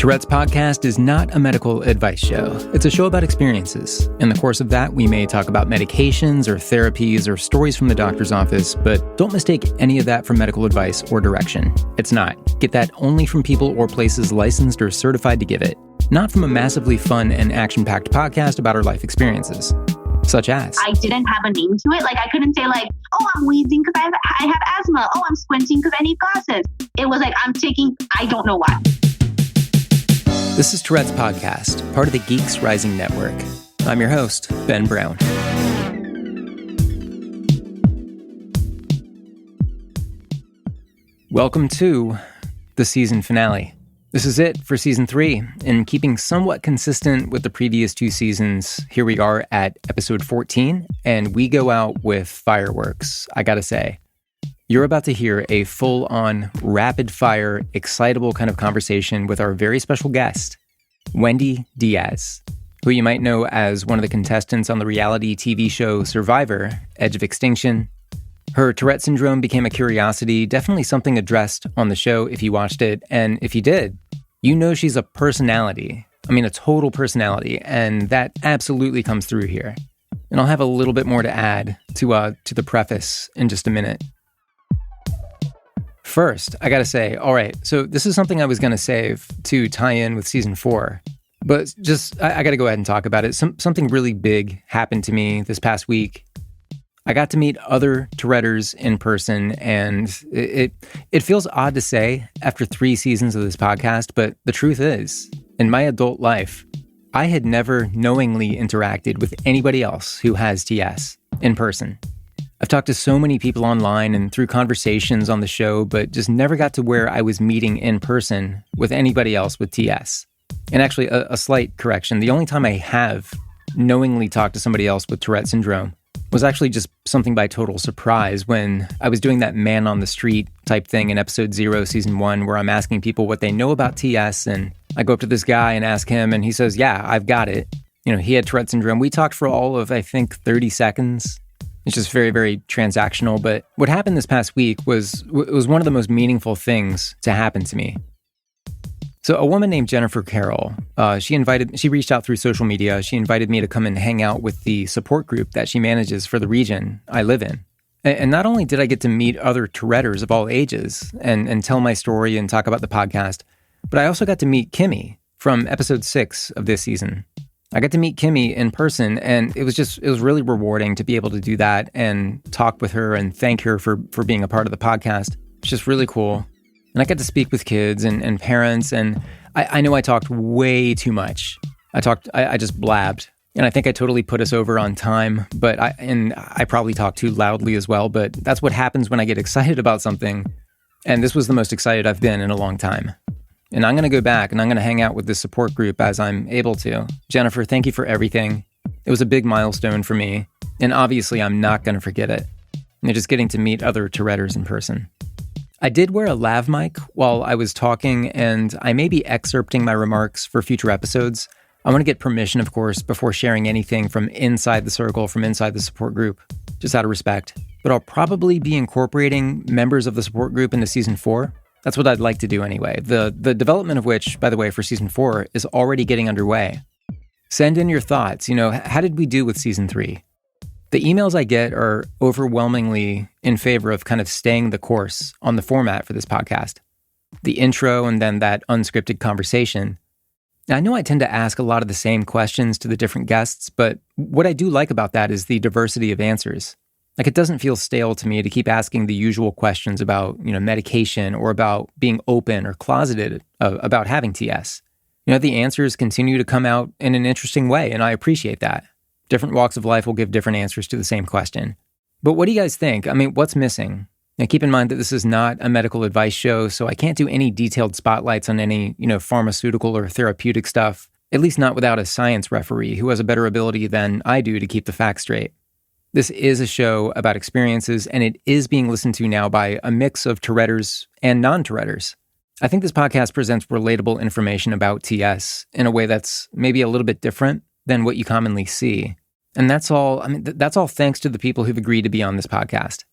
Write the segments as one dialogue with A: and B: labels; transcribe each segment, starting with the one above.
A: Tourette's podcast is not a medical advice show. It's a show about experiences. In the course of that, we may talk about medications or therapies or stories from the doctor's office, but don't mistake any of that for medical advice or direction. It's not. Get that only from people or places licensed or certified to give it. Not from a massively fun and action-packed podcast about our life experiences. Such as...
B: I didn't have a name to it. Like, I couldn't say like, oh, I'm wheezing because I have asthma. Oh, I'm squinting because I need glasses. It was like, I'm taking, I don't know what.
A: This is Tourette's podcast, part of the Geeks Rising Network. I'm your host, Ben Brown. Welcome to the season finale. This is it for season 3, and keeping somewhat consistent with the previous 2 seasons, here we are at episode 14, and we go out with fireworks, I gotta say. You're about to hear a full-on, rapid-fire, excitable kind of conversation with our very special guest, Wendy Diaz, who you might know as one of the contestants on the reality TV show Survivor, Edge of Extinction. Her Tourette Syndrome became a curiosity, definitely something addressed on the show if you watched it, and if you did, you know she's a personality. I mean, a total personality, and that absolutely comes through here. And I'll have a little bit more to add to the preface in just a minute. First, I gotta say, all right, so this is something I was gonna save to tie in with season 4, but just, I gotta go ahead and talk about it. Something really big happened to me this past week. I got to meet other Touretters in person, and it feels odd to say after 3 seasons of this podcast, but the truth is, in my adult life, I had never knowingly interacted with anybody else who has TS in person. I've talked to so many people online and through conversations on the show, but just never got to where I was meeting in person with anybody else with TS. And actually, a slight correction, the only time I have knowingly talked to somebody else with Tourette Syndrome was actually just something by total surprise when I was doing that man on the street type thing in episode 0, season 1, where I'm asking people what they know about TS, and I go up to this guy and ask him, and he says, yeah, I've got it. You know, he had Tourette Syndrome. We talked for all of, I think, 30 seconds. It's just very, very transactional. But what happened this past week was one of the most meaningful things to happen to me. So a woman named Jennifer Carroll, she reached out through social media. She invited me to come and hang out with the support group that she manages for the region I live in. And not only did I get to meet other Touretters of all ages and tell my story and talk about the podcast, but I also got to meet Kimmy from episode 6 of this season. I got to meet Kimmy in person, and it was really rewarding to be able to do that and talk with her and thank her for being a part of the podcast. It's just really cool. And I got to speak with kids and parents, and I know I talked way too much. I just blabbed, and I think I totally put us over on time, but I probably talked too loudly as well, but that's what happens when I get excited about something, and this was the most excited I've been in a long time. And I'm going to go back and I'm going to hang out with this support group as I'm able to. Jennifer, thank you for everything. It was a big milestone for me, and obviously I'm not going to forget it. And just getting to meet other Touretters in person. I did wear a lav mic while I was talking, and I may be excerpting my remarks for future episodes. I want to get permission, of course, before sharing anything from inside the circle, from inside the support group, just out of respect. But I'll probably be incorporating members of the support group into season 4. That's what I'd like to do anyway. The development of which, by the way, for season 4 is already getting underway. Send in your thoughts. You know, how did we do with season 3? The emails I get are overwhelmingly in favor of kind of staying the course on the format for this podcast. The intro and then that unscripted conversation. Now, I know I tend to ask a lot of the same questions to the different guests, but what I do like about that is the diversity of answers. Like, it doesn't feel stale to me to keep asking the usual questions about, medication or about being open or closeted about having TS. The answers continue to come out in an interesting way, and I appreciate that. Different walks of life will give different answers to the same question. But what do you guys think? I mean, what's missing? Now, keep in mind that this is not a medical advice show, so I can't do any detailed spotlights on any, pharmaceutical or therapeutic stuff, at least not without a science referee who has a better ability than I do to keep the facts straight. This is a show about experiences, and it is being listened to now by a mix of Touretters and non-Touretters. I think this podcast presents relatable information about TS in a way that's maybe a little bit different than what you commonly see. And that's all, that's all thanks to the people who've agreed to be on this podcast.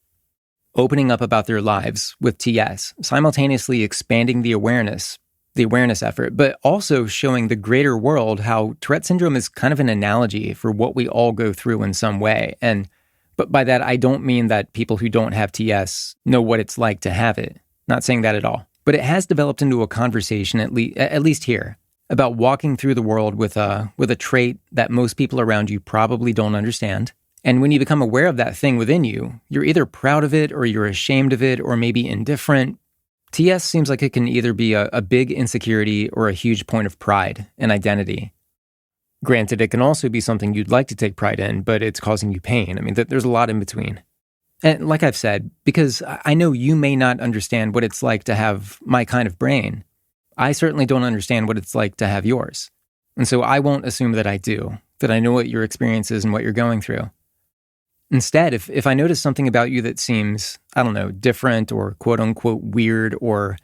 A: Opening up about their lives with TS, simultaneously expanding the awareness the awareness effort, but also showing the greater world how Tourette syndrome is kind of an analogy for what we all go through in some way. But by that, I don't mean that people who don't have TS know what it's like to have it. Not saying that at all. But it has developed into a conversation, at least here, about walking through the world with a trait that most people around you probably don't understand. And when you become aware of that thing within you, you're either proud of it or you're ashamed of it or maybe indifferent. TS seems like it can either be a big insecurity or a huge point of pride and identity. Granted, it can also be something you'd like to take pride in, but it's causing you pain. I mean, there's a lot in between. And like I've said, because I know you may not understand what it's like to have my kind of brain, I certainly don't understand what it's like to have yours. And so I won't assume that I do, that I know what your experience is and what you're going through. Instead, if I notice something about you that seems, I don't know, different or quote unquote weird, or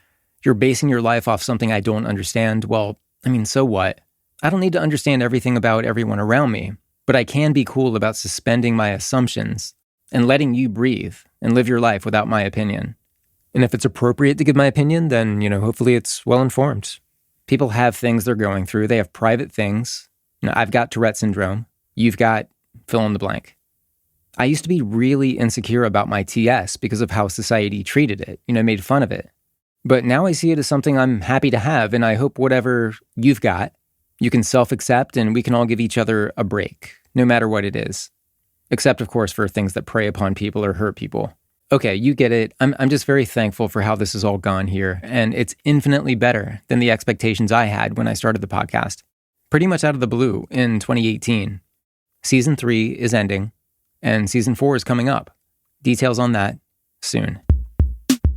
A: you're basing your life off something I don't understand, well, I mean, so what? I don't need to understand everything about everyone around me, but I can be cool about suspending my assumptions and letting you breathe and live your life without my opinion. And if it's appropriate to give my opinion, then, hopefully it's well-informed. People have things they're going through. They have private things. I've got Tourette syndrome. You've got fill in the blank. I used to be really insecure about my TS because of how society treated it, made fun of it. But now I see it as something I'm happy to have, and I hope whatever you've got, you can self-accept and we can all give each other a break, no matter what it is. Except, of course, for things that prey upon people or hurt people. Okay, you get it. I'm just very thankful for how this has all gone here, and it's infinitely better than the expectations I had when I started the podcast. Pretty much out of the blue in 2018. Season 3 is ending, and Season 4 is coming up. Details on that soon.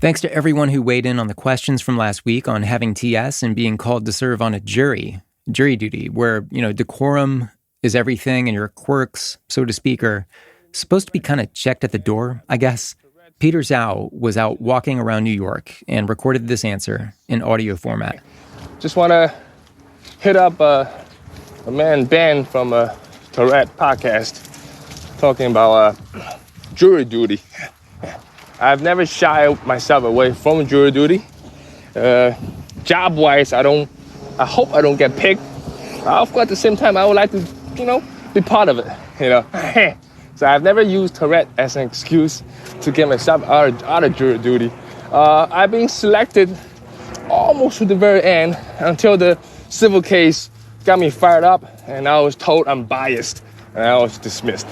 A: Thanks to everyone who weighed in on the questions from last week on having TS and being called to serve on a jury duty, where, decorum is everything and your quirks, so to speak, are supposed to be kind of checked at the door, I guess. Peter Zhao was out walking around New York and recorded this answer in audio format.
C: Just want to hit up a man, Ben, from a Tourette podcast, talking about jury duty. I've never shied myself away from jury duty. Job-wise, I hope I don't get picked. Of course, at the same time, I would like to, be part of it, So I've never used Tourette as an excuse to get myself out of jury duty. I've been selected almost to the very end until the civil case got me fired up, and I was told I'm biased, and I was dismissed.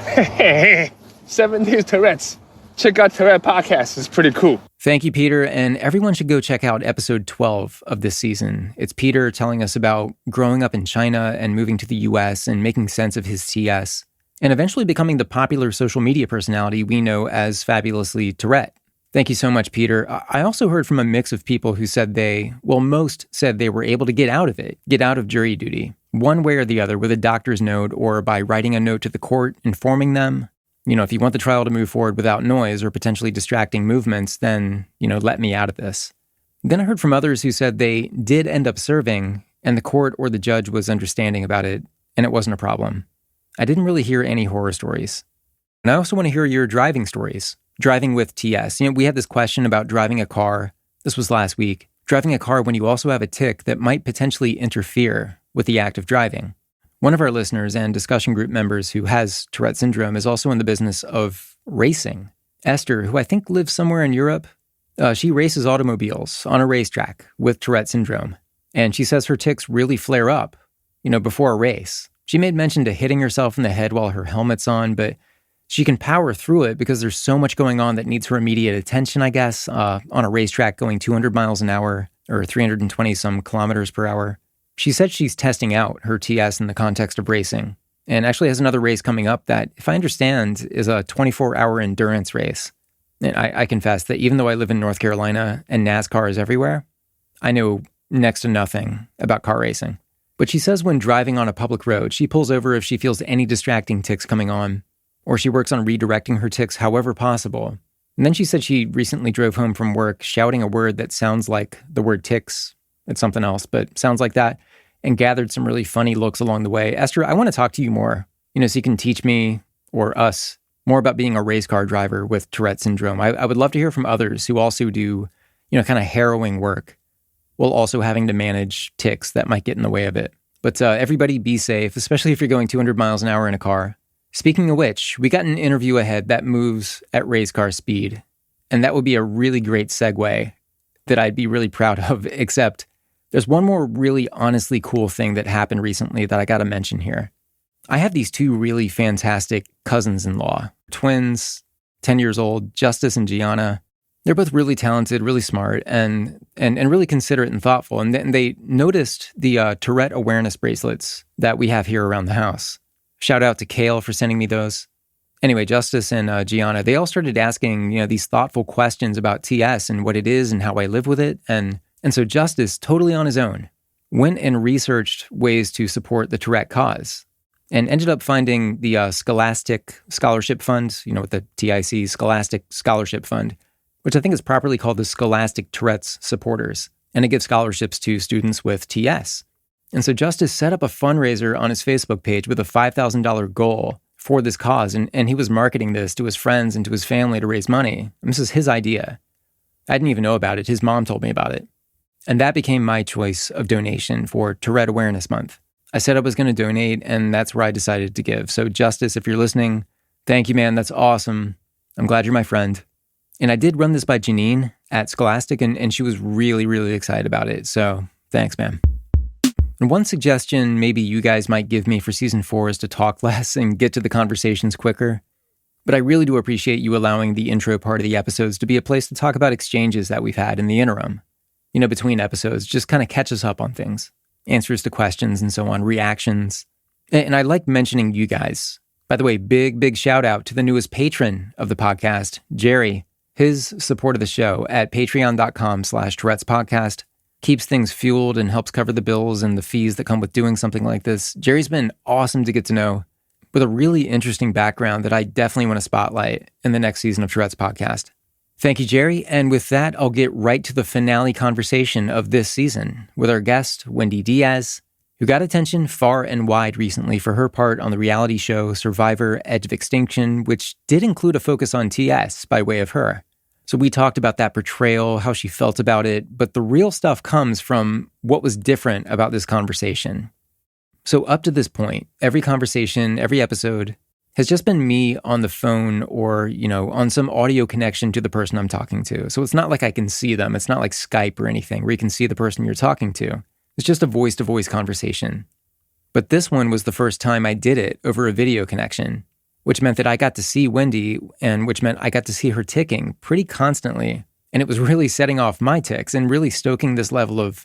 C: 7 days Tourette's. Check out Tourette podcast. It's pretty cool.
A: Thank you, Peter. And everyone should go check out episode 12 of this season. It's Peter telling us about growing up in China and moving to the US and making sense of his TS, and eventually becoming the popular social media personality we know as Fabulously Tourette. Thank you so much, Peter. I also heard from a mix of people who said most said they were able to get out of jury duty, one way or the other, with a doctor's note or by writing a note to the court informing them, if you want the trial to move forward without noise or potentially distracting movements, then, let me out of this. Then I heard from others who said they did end up serving and the court or the judge was understanding about it and it wasn't a problem. I didn't really hear any horror stories. And I also want to hear your driving stories. Driving with TS. We had this question about driving a car. This was last week. Driving a car when you also have a tic that might potentially interfere with the act of driving. One of our listeners and discussion group members who has Tourette syndrome is also in the business of racing. Esther, who I think lives somewhere in Europe, she races automobiles on a racetrack with Tourette syndrome. And she says her tics really flare up, before a race. She made mention to hitting herself in the head while her helmet's on, but she can power through it because there's so much going on that needs her immediate attention, I guess, on a racetrack going 200 miles an hour or 320 some kilometers per hour. She said she's testing out her TS in the context of racing and actually has another race coming up that, if I understand, is a 24-hour endurance race. And I confess that even though I live in North Carolina and NASCAR is everywhere, I know next to nothing about car racing. But she says when driving on a public road, she pulls over if she feels any distracting tics coming on, or she works on redirecting her tics however possible. And then she said she recently drove home from work shouting a word that sounds like the word tics. It's something else, but sounds like that, and gathered some really funny looks along the way. Esther, I want to talk to you more, so you can teach me, or us, more about being a race car driver with Tourette syndrome. I would love to hear from others who also do, kind of harrowing work. while also having to manage tics that might get in the way of it. But everybody be safe, especially if you're going 200 miles an hour in a car. Speaking of which, we got an interview ahead that moves at race car speed. And that would be a really great segue that I'd be really proud of, except there's one more really honestly cool thing that happened recently that I got to mention here. I have these two really fantastic cousins-in-law, twins, 10 years old, Justice and Gianna. They're both really talented, really smart, and really considerate and thoughtful. And they noticed the Tourette awareness bracelets that we have here around the house. Shout out to Kale for sending me those. Anyway, Justice and Gianna, they all started asking, these thoughtful questions about TS and what it is and how I live with it. And so Justice, totally on his own, went and researched ways to support the Tourette cause and ended up finding the Scholastic Scholarship Fund, with the TIC, Scholastic Scholarship Fund, which I think is properly called the Scholastic Tourette's Supporters. And it gives scholarships to students with TS. And so Justice set up a fundraiser on his Facebook page with a $5,000 goal for this cause. And he was marketing this to his friends and to his family to raise money. And this is his idea. I didn't even know about it. His mom told me about it. And that became my choice of donation for Tourette Awareness Month. I said I was going to donate, and that's where I decided to give. So Justice, if you're listening, thank you, man. That's awesome. I'm glad you're my friend. And I did run this by Janine at Scholastic, and she was really, really excited about it. So thanks, man. And one suggestion maybe you guys might give me for season 4 is to talk less and get to the conversations quicker. But I really do appreciate you allowing the intro part of the episodes to be a place to talk about exchanges that we've had in the interim. Between episodes, just kind of catch us up on things. Answers to questions and so on, reactions. And I like mentioning you guys. By the way, big shout out to the newest patron of the podcast, Jerry. His support of the show at patreon.com/Tourette's podcast keeps things fueled and helps cover the bills and the fees that come with doing something like this. Jerry's been awesome to get to know with a really interesting background that I definitely want to spotlight in the next season of Tourette's podcast. Thank you, Jerry. And with that, I'll get right to the finale conversation of this season with our guest, Wendy Diaz, who got attention far and wide recently for her part on the reality show Survivor: Edge of Extinction, which did include a focus on TS by way of her. So we talked about that portrayal, how she felt about it, but the real stuff comes from what was different about this conversation. So up to this point, every conversation, every episode has just been me on the phone or, on some audio connection to the person I'm talking to. So it's not like I can see them. It's not like Skype or anything where you can see the person you're talking to. It's just a voice-to-voice conversation. But this one was the first time I did it over a video connection, which meant that I got to see Wendy and which meant I got to see her ticking pretty constantly. And it was really setting off my tics and really stoking this level of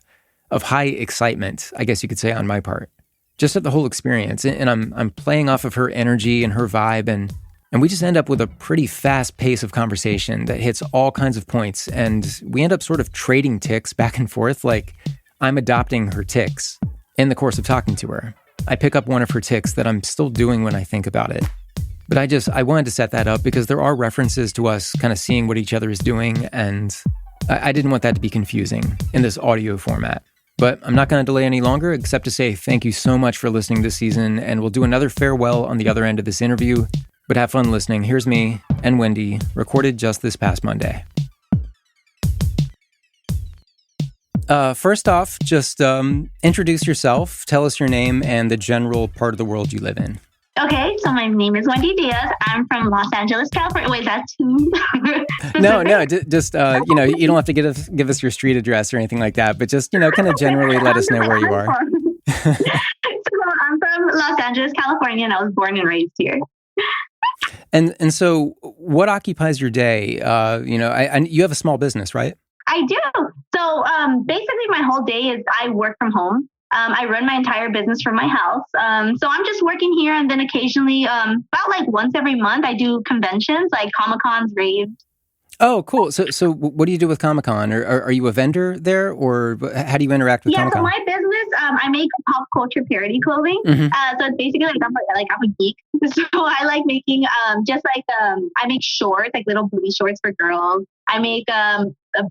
A: high excitement, I guess you could say, on my part. Just at the whole experience. And I'm playing off of her energy and her vibe. And we just end up with a pretty fast pace of conversation that hits all kinds of points. And we end up sort of trading tics back and forth, like I'm adopting her tics in the course of talking to her. I pick up one of her tics that I'm still doing when I think about it. But I wanted to set that up because there are references to us kind of seeing what each other is doing. And I didn't want that to be confusing in this audio format. But I'm not going to delay any longer, except to say thank you so much for listening this season, and we'll do another farewell on the other end of this interview. But have fun listening. Here's me and Wendy, recorded just this past Monday. First off, just introduce yourself, tell us your name and the general part of the world you live in.
B: Okay, so my name is Wendy Diaz. I'm from Los Angeles, California. Wait, that's too
A: No, just, you don't have to give us your street address or anything like that, but just, kind of generally let us know where you are.
B: So I'm from Los Angeles, California, and I was born and raised here.
A: And so what occupies your day? You have a small business, right?
B: I do. So basically my whole day is I work from home. I run my entire business from my house. So I'm just working here, and then occasionally, about like once every month, I do conventions like Comic-Cons, raves.
A: Oh, cool. So what do you do with Comic-Con? Are you a vendor there, or how do you interact with Comic-Con?
B: So my business, I make pop culture parody clothing. Mm-hmm. So it's basically I'm a geek. So I like making I make shorts, like little booty shorts for girls. I make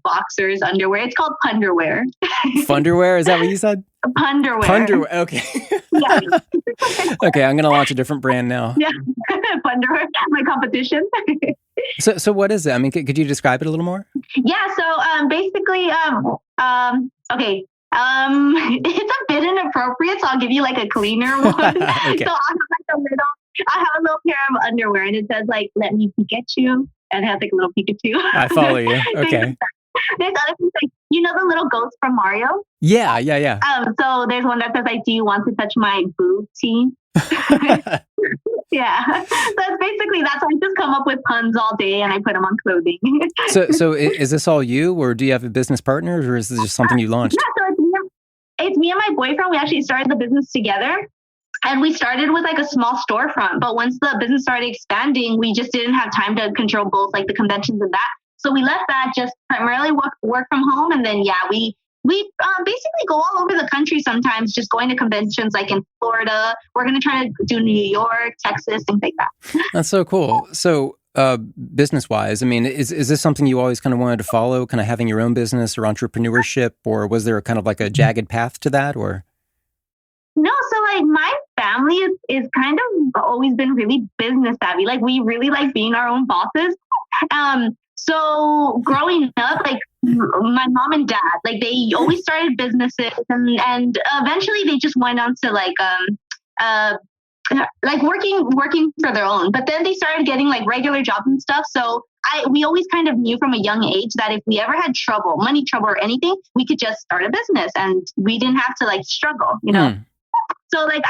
B: boxers underwear. It's called punderwear.
A: Funderwear? Is that what you said?
B: Punderwear.
A: Punderwear. Okay.
B: Yeah.
A: Okay, I'm going to launch a different brand now.
B: Yeah. Punderwear. My competition.
A: So what is it? I mean, could you describe it a little more?
B: Yeah. So basically, okay. It's a bit inappropriate, so I'll give you like a cleaner one.
A: Okay.
B: So I have a little pair of underwear, and it says like "Let me peek at you," and it has like a little Pikachu.
A: I follow you. Okay.
B: There's other things like the little ghost from Mario.
A: Yeah.
B: So there's one that says like, "Do you want to touch my booty?" Yeah. So it's basically that's why I just come up with puns all day and I put them on clothing.
A: So is this all you, or do you have a business partner, or is this just something you launched?
B: Yeah, so it's me and my boyfriend. We actually started the business together. And we started with like a small storefront, but once the business started expanding, we just didn't have time to control both like the conventions and that. So we left that, just primarily work from home. And then, we basically go all over the country sometimes, just going to conventions like in Florida. We're going to try to do New York, Texas, things like that.
A: That's so cool. So business-wise, I mean, is this something you always kind of wanted to follow, kind of having your own business or entrepreneurship, or was there kind of like a jagged path to that, or?
B: No, so like my family is kind of always been really business savvy. Like we really like being our own bosses. So growing up, like my mom and dad, like they always started businesses and eventually they just went on to like working for their own. But then they started getting like regular jobs and stuff. So we always kind of knew from a young age that if we ever had money trouble or anything, we could just start a business and we didn't have to like struggle, So like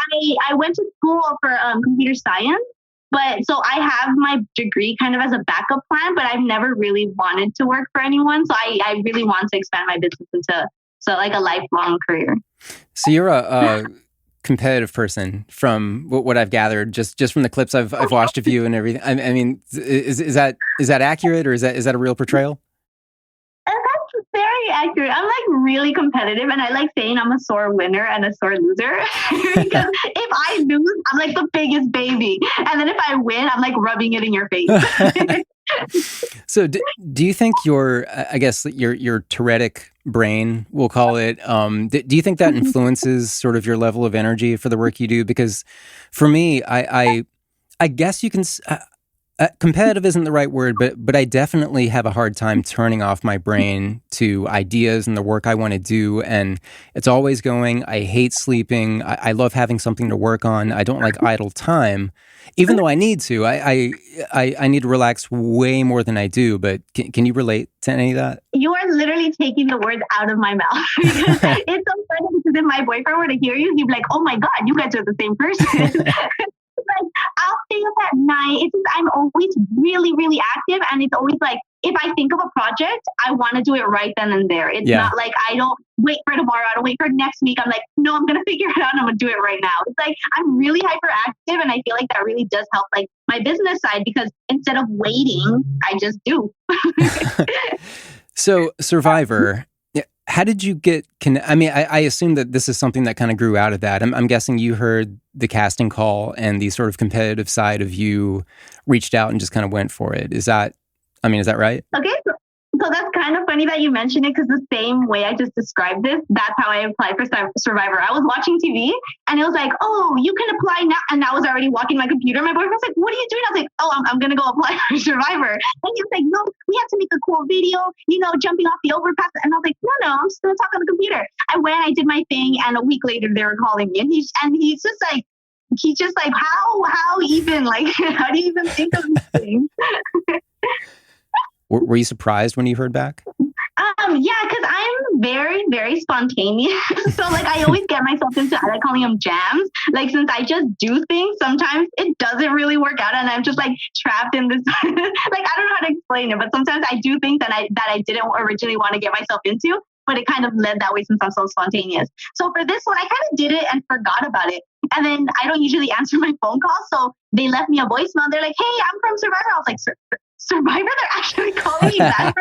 B: I went to school for computer science, but so I have my degree kind of as a backup plan, but I've never really wanted to work for anyone. So I really want to expand my business into like a lifelong career. So
A: you're a competitive person from what I've gathered, just from the clips I've watched of you and everything. I mean, is that accurate, or is that a real portrayal?
B: That's very accurate. I'm like really competitive, and I like saying I'm a sore winner and a sore loser because if I lose, I'm like the biggest baby, and then if I win, I'm like rubbing it in your face.
A: So, do you think your Tourettic brain, we'll call it, do you think that influences sort of your level of energy for the work you do? Because for me, I guess you can. Competitive isn't the right word, but I definitely have a hard time turning off my brain to ideas and the work I want to do, and it's always going. I hate sleeping. I love having something to work on. I don't like idle time, even though I need to. I need to relax way more than I do. But can you relate to any of that?
B: You are literally taking the words out of my mouth. It's so funny because if my boyfriend were to hear you, he'd be like, "Oh my God, you guys are the same person." Like I'll stay up at night. I'm always really, really active, and it's always like if I think of a project, I want to do it right then and there. It's not like I don't wait for tomorrow. I don't wait for next week. I'm like, no, I'm gonna figure it out. And I'm gonna do it right now. It's like I'm really hyperactive, and I feel like that really does help like my business side because instead of waiting, I just do.
A: So, Survivor. How did you get? I assume that this is something that kind of grew out of that. I'm guessing you heard the casting call and the sort of competitive side of you reached out and just kind of went for it. Is that right?
B: Okay, so that's kind of funny that you mentioned it because the same way I just described this, that's how I applied for Survivor. I was watching TV and it was like, oh, you can apply now. And I was already walking my computer. My boyfriend was like, what are you doing? I was like, oh, I'm going to go apply for Survivor. And he was like, no, we have to make a cool video, jumping off the overpass. And I was like, no, I'm just going to talk on the computer. I went, I did my thing. And a week later they were calling me and he's just like, how even, like, how do you even think of these things?
A: Were you surprised when you heard back?
B: Yeah, because I'm very, very spontaneous. So like I always get myself into, I like calling them jams. Like since I just do things, sometimes it doesn't really work out and I'm just like trapped in this, like I don't know how to explain it, but sometimes I do things that I didn't originally want to get myself into, but it kind of led that way since I'm so spontaneous. So for this one, I kind of did it and forgot about it. And then I don't usually answer my phone calls. So they left me a voicemail. They're like, hey, I'm from Survivor. I was like, Survivor? They're actually calling me that?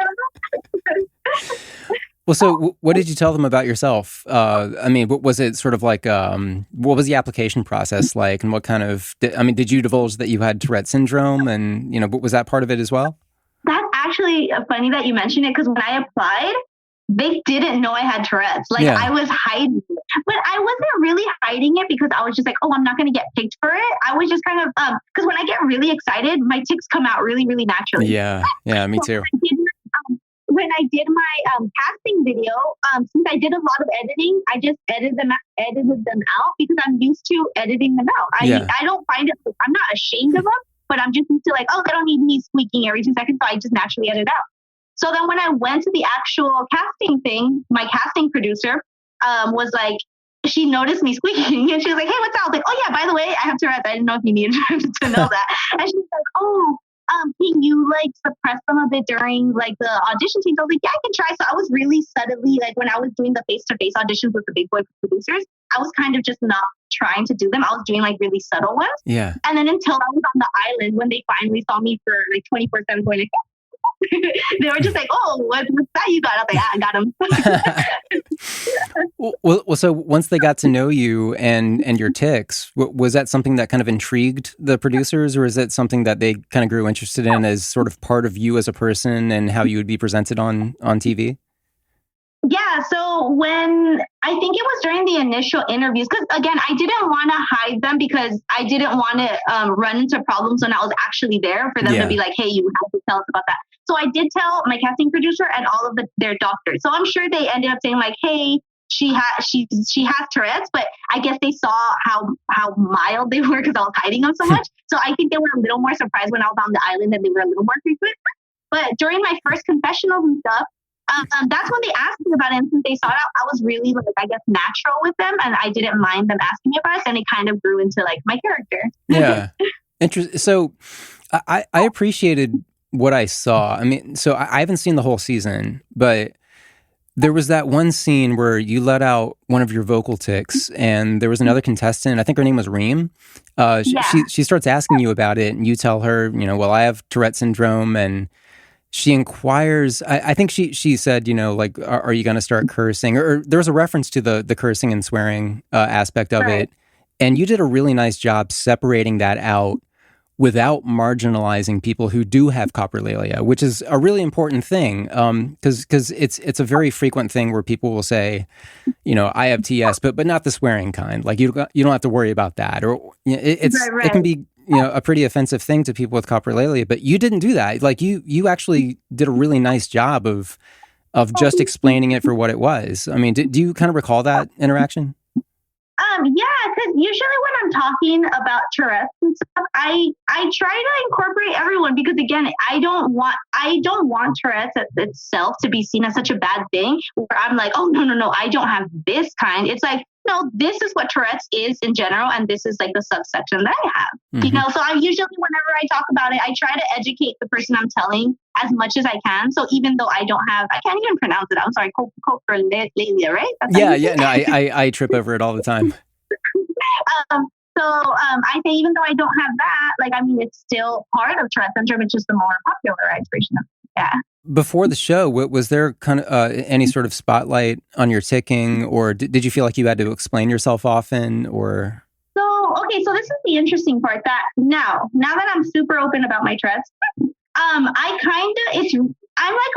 A: Well, so what did you tell them about yourself? Was it sort of like, what was the application process like? And what kind of, did you divulge that you had Tourette Syndrome? And, was that part of it as well?
B: That's actually funny that you mentioned it because when I applied, they didn't know I had Tourette's. Like I was hiding, but I wasn't really hiding it because I was just like, oh, I'm not going to get picked for it. I was just kind of, because when I get really excited, my tics come out really, really naturally.
A: Yeah, me too.
B: When I did my casting video, since I did a lot of editing, I just edited them out because I'm used to editing them out. I don't find it, I'm not ashamed of them, but I'm just used to like, oh, they don't need me squeaking every 2 seconds, so I just naturally edit out. So then when I went to the actual casting thing, my casting producer was like, she noticed me squeaking and she was like, hey, what's that? I was like, oh yeah, by the way, I have Tourette's. I didn't know if you needed to know that. And she was like, oh, can you like suppress them a bit during like the audition scenes? I was like, yeah, I can try. So I was really subtly, like when I was doing the face-to-face auditions with the big boy producers, I was kind of just not trying to do them. I was doing like really subtle ones.
A: Yeah.
B: And then until I was on the island, when they finally saw me for like 24/7 going like, they were just like, oh, what's that you got? I was like, I got him.
A: Well, so once they got to know you and your tics, was that something that kind of intrigued the producers, or is it something that they kind of grew interested in as sort of part of you as a person and how you would be presented on TV?
B: Yeah, so when I think it was during the initial interviews, because again, I didn't want to hide them because I didn't want to run into problems when I was actually there for them to be like, hey, you have to tell us about that. So I did tell my casting producer and all of their doctors. So I'm sure they ended up saying like, hey, she has Tourette's, but I guess they saw how mild they were because I was hiding them so much. So I think they were a little more surprised when I was on the island and they were a little more frequent. But during my first confessionals and stuff, that's when they asked me about it. And since they saw it, I was really, like, I guess, natural with them. And I didn't mind them asking me about it. And it kind of grew into, like, my character.
A: Yeah. Interesting. So I appreciated what I saw. I mean, so I haven't seen the whole season, but there was that one scene where you let out one of your vocal tics and there was another contestant, I think her name was Reem. She starts asking you about it and you tell her, well, I have Tourette Syndrome, and she inquires, I think she said, like, are you going to start cursing? Or there was a reference to the cursing and swearing aspect of it. And you did a really nice job separating that out without marginalizing people who do have coprolalia, which is a really important thing. Because it's a very frequent thing where people will say, I have TS, but not the swearing kind. Like you don't have to worry about that. Or it can be, a pretty offensive thing to people with coprolalia, but you didn't do that. Like you actually did a really nice job of just explaining it for what it was. I mean, do you kind of recall that interaction?
B: Yeah, because usually when I'm talking about Tourette's and stuff, I try to incorporate everyone because again, I don't want Tourette's itself to be seen as such a bad thing where I'm like, oh no, I don't have this kind. It's like, no, this is what Tourette's is in general, and this is like the subsection that I have.
A: Mm-hmm.
B: So I usually, whenever I talk about it, I try to educate the person I'm telling as much as I can. So even though I can't even pronounce it. I'm sorry, coprolalia, right?
A: No, I trip over it all the time.
B: I say even though I don't have that, like, I mean, it's still part of Tourette syndrome. It's just the more popularized version of it. Yeah.
A: Before the show, was there kind of any sort of spotlight on your ticking, or did you feel like you had to explain yourself often, or? So
B: this is the interesting part that now that I'm super open about my Tourette's, I'm like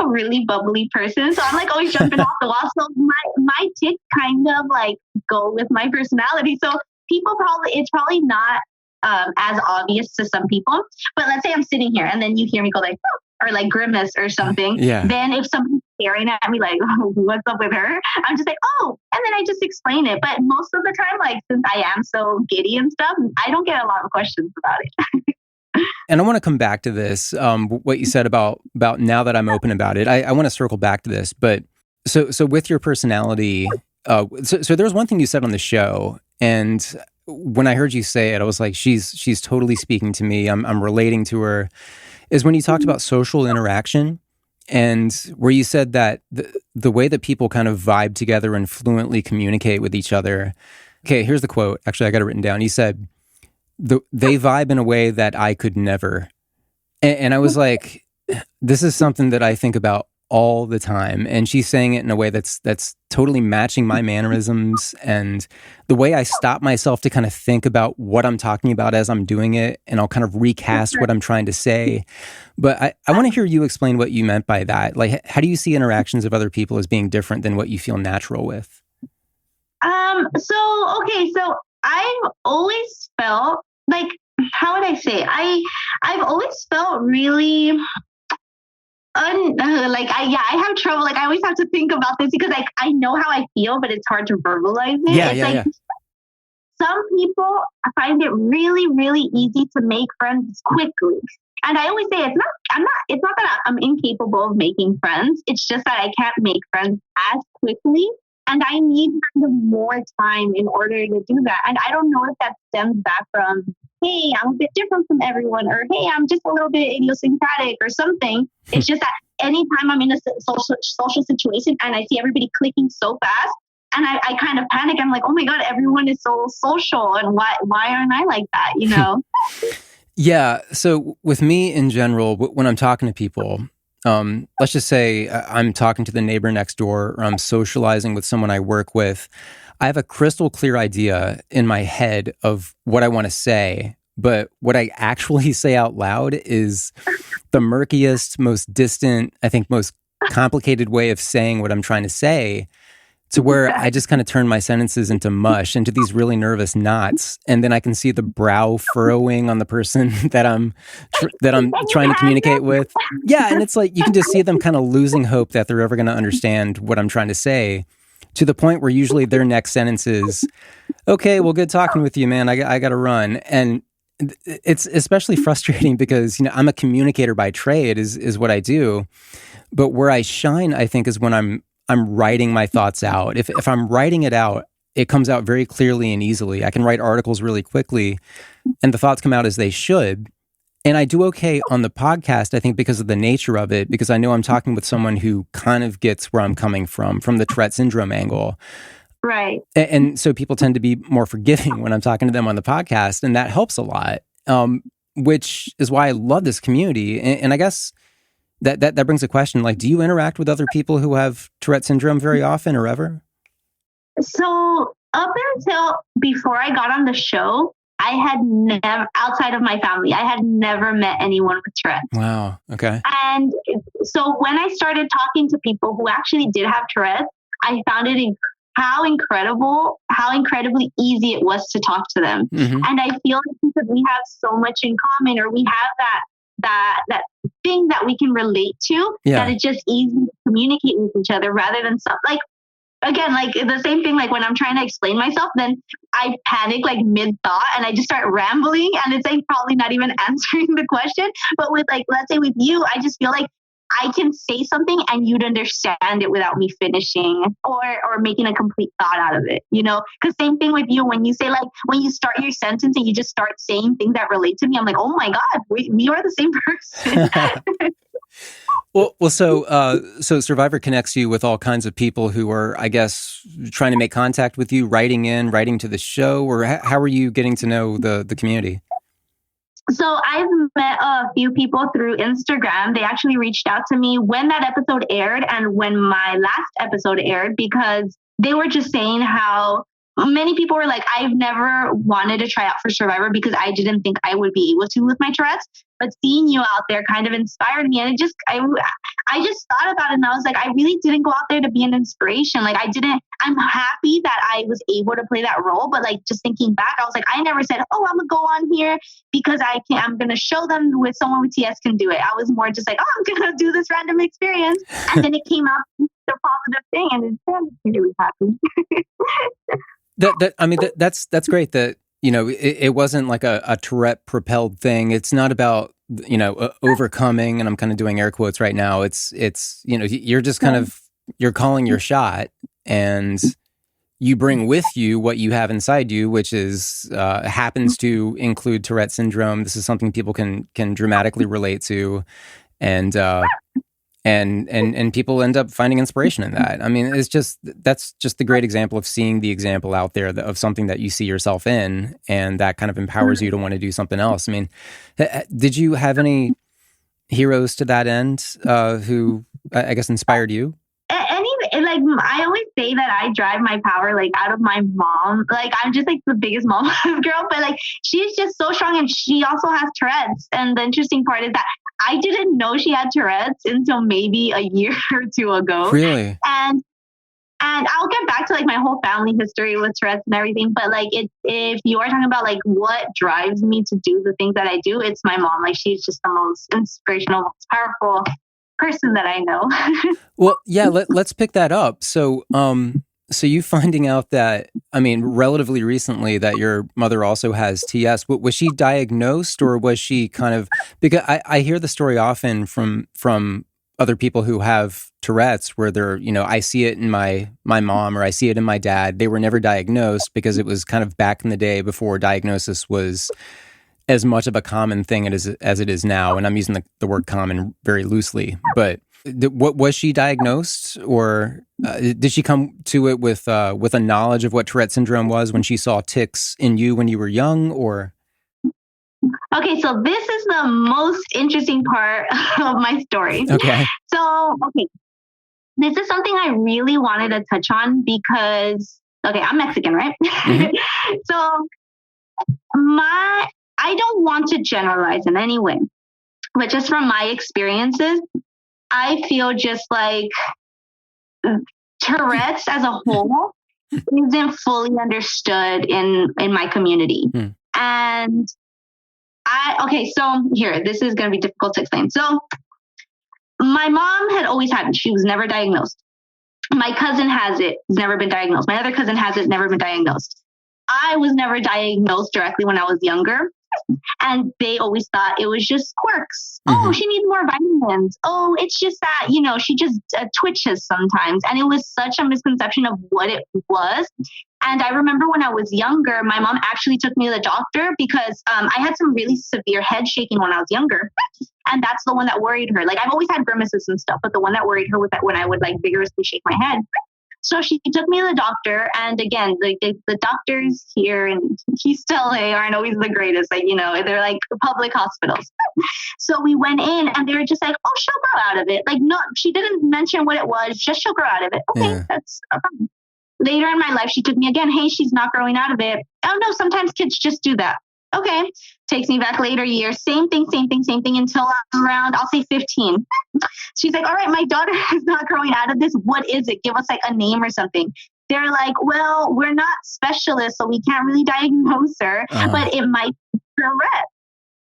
B: a really bubbly person. So I'm like always jumping off the wall. So my tics kind of like go with my personality. So it's probably not as obvious to some people, but let's say I'm sitting here and then you hear me go like, oh, or like grimace or something.
A: Yeah.
B: Then if somebody's staring at me like, oh, what's up with her? I'm just like, oh, and then I just explain it. But most of the time, like, since I am so giddy and stuff, I don't get a lot of questions about it.
A: And I want to come back to this, what you said about now that I'm open about it. I want to circle back to this, but so with your personality, so there was one thing you said on the show, and when I heard you say it, I was like, she's totally speaking to me. I'm relating to her. Is when you talked about social interaction, and where you said that the way that people kind of vibe together and fluently communicate with each other. Okay, here's the quote. Actually, I got it written down. You said, they vibe in a way that I could never. And I was like, this is something that I think about all the time. And she's saying it in a way that's totally matching my mannerisms and the way I stop myself to kind of think about what I'm talking about as I'm doing it. And I'll kind of recast what I'm trying to say. But I want to hear you explain what you meant by that. Like, how do you see interactions of other people as being different than what you feel natural with?
B: So I've always felt like, how would I say? I've always felt really I have trouble. Like I always have to think about this because like I know how I feel, but it's hard to verbalize it.
A: Yeah.
B: Some people find it really, really easy to make friends quickly. And I always say it's not that I'm incapable of making friends. It's just that I can't make friends as quickly. And I need kind of more time in order to do that. And I don't know if that stems back from, hey, I'm a bit different from everyone, or hey, I'm just a little bit idiosyncratic or something. It's just that anytime I'm in a social situation and I see everybody clicking so fast, and I kind of panic. I'm like, oh my God, everyone is so social. And why aren't I like that, you know?
A: Yeah. So with me in general, when I'm talking to people, let's just say I'm talking to the neighbor next door or I'm socializing with someone I work with, I have a crystal clear idea in my head of what I want to say. But what I actually say out loud is the murkiest, most distant, I think most complicated way of saying what I'm trying to say, to where I just kind of turn my sentences into mush, into these really nervous knots, and then I can see the brow furrowing on the person that I'm trying to communicate with. Yeah, and it's like you can just see them kind of losing hope that they're ever going to understand what I'm trying to say, to the point where usually their next sentence is, "Okay, well, good talking with you, man. I got to run." And it's especially frustrating because I'm a communicator by trade, is what I do, but where I shine, I think, is when I'm writing my thoughts out. If I'm writing it out, it comes out very clearly and easily. I can write articles really quickly and the thoughts come out as they should. And I do okay on the podcast, I think, because of the nature of it, because I know I'm talking with someone who kind of gets where I'm coming from the Tourette Syndrome angle.
B: Right.
A: And so people tend to be more forgiving when I'm talking to them on the podcast, and that helps a lot, which is why I love this community. And I guess that brings a question, like, do you interact with other people who have Tourette syndrome very often or ever?
B: So up until before I got on the show, I had never, outside of my family, I had never met anyone with Tourette.
A: Wow. Okay.
B: And so when I started talking to people who actually did have Tourette, I found it how incredibly easy it was to talk to them. Mm-hmm. And I feel like because we have so much in common, or we have that thing that we can relate to, that it's just easy to communicate with each other rather than stuff like, again, like the same thing, like when I'm trying to explain myself, then I panic like mid-thought and I just start rambling, and it's like probably not even answering the question. But with like, let's say with you, I just feel like I can say something and you'd understand it without me finishing or making a complete thought out of it, because same thing with you, when you say, like, when you start your sentence and you just start saying things that relate to me, I'm like, oh my God, we are the same person.
A: Well, so Survivor connects you with all kinds of people who are, I guess, trying to make contact with you, writing to the show, or how are you getting to know the community?
B: So I've met a few people through Instagram. They actually reached out to me when that episode aired and when my last episode aired, because they were just saying how many people were like, I've never wanted to try out for Survivor because I didn't think I would be able to with my Tourette's. But seeing you out there kind of inspired me. And I just thought about it, and I was like, I really didn't go out there to be an inspiration. Like I'm happy that I was able to play that role. But like, just thinking back, I was like, I never said, oh, I'm going to go on here because I'm going to show them with someone with TS can do it. I was more just like, oh, I'm going to do this random experience. And then it came out the positive thing, and it's really happy.
A: That's great that, it wasn't like a Tourette propelled thing. It's not about, overcoming, and I'm kind of doing air quotes right now. It's, you're just kind of, you're calling your shot, and you bring with you what you have inside you, which is, happens to include Tourette syndrome. This is something people can dramatically relate to. And people end up finding inspiration in that. I mean, that's just the great example of seeing the example out there of something that you see yourself in, and that kind of empowers you to want to do something else. I mean, did you have any heroes to that end who, I guess, inspired you?
B: Like, I always say that I drive my power like out of my mom. Like, I'm just like the biggest mom girl, but like, she's just so strong, and she also has Tourette's. And the interesting part is that I didn't know she had Tourette's until maybe a year or two ago.
A: Really?
B: And And I'll get back to like my whole family history with Tourette's and everything. But like, if you are talking about like what drives me to do the things that I do, it's my mom. Like, she's just the most inspirational, most powerful person that I know.
A: Well, yeah, let's pick that up. So, so you finding out that, I mean, relatively recently that your mother also has TS, was she diagnosed, or was she kind of, because I hear the story often from other people who have Tourette's where they're, I see it in my mom, or I see it in my dad. They were never diagnosed because it was kind of back in the day before diagnosis was as much of a common thing as it is now. And I'm using the word common very loosely, but what was she diagnosed, or did she come to it with a knowledge of what Tourette syndrome was when she saw tics in you when you were young, or?
B: Okay, so this is the most interesting part of my story.
A: Okay.
B: So, this is something I really wanted to touch on because, I'm Mexican, right? Mm-hmm. So, I don't want to generalize in any way, but just from my experiences, I feel just like Tourette's as a whole isn't fully understood in my community. And so here, this is going to be difficult to explain. So my mom had always had it. She was never diagnosed. My cousin has it. It's never been diagnosed. My other cousin has it. Never been diagnosed. I was never diagnosed directly when I was younger. And they always thought it was just quirks. Mm-hmm. Oh, she needs more vitamins. Oh, it's just that, she just twitches sometimes. And it was such a misconception of what it was. And I remember when I was younger, my mom actually took me to the doctor because I had some really severe head shaking when I was younger. And that's the one that worried her. Like, I've always had grimaces and stuff, but the one that worried her was that when I would like vigorously shake my head. So she took me to the doctor. And again, the doctors here in East LA aren't always the greatest. Like, they're like public hospitals. So we went in and they were just like, oh, she'll grow out of it. Like, no, she didn't mention what it was. Just she'll grow out of it. Okay, that's fine. Later in my life, she took me again. Hey, she's not growing out of it. Oh, no, sometimes kids just do that. Okay. Takes me back later years. Same thing until I'm around, I'll say 15. She's like, all right, my daughter is not growing out of this. What is it? Give us like a name or something. They're like, well, we're not specialists, so we can't really diagnose her, but it might be Tourette.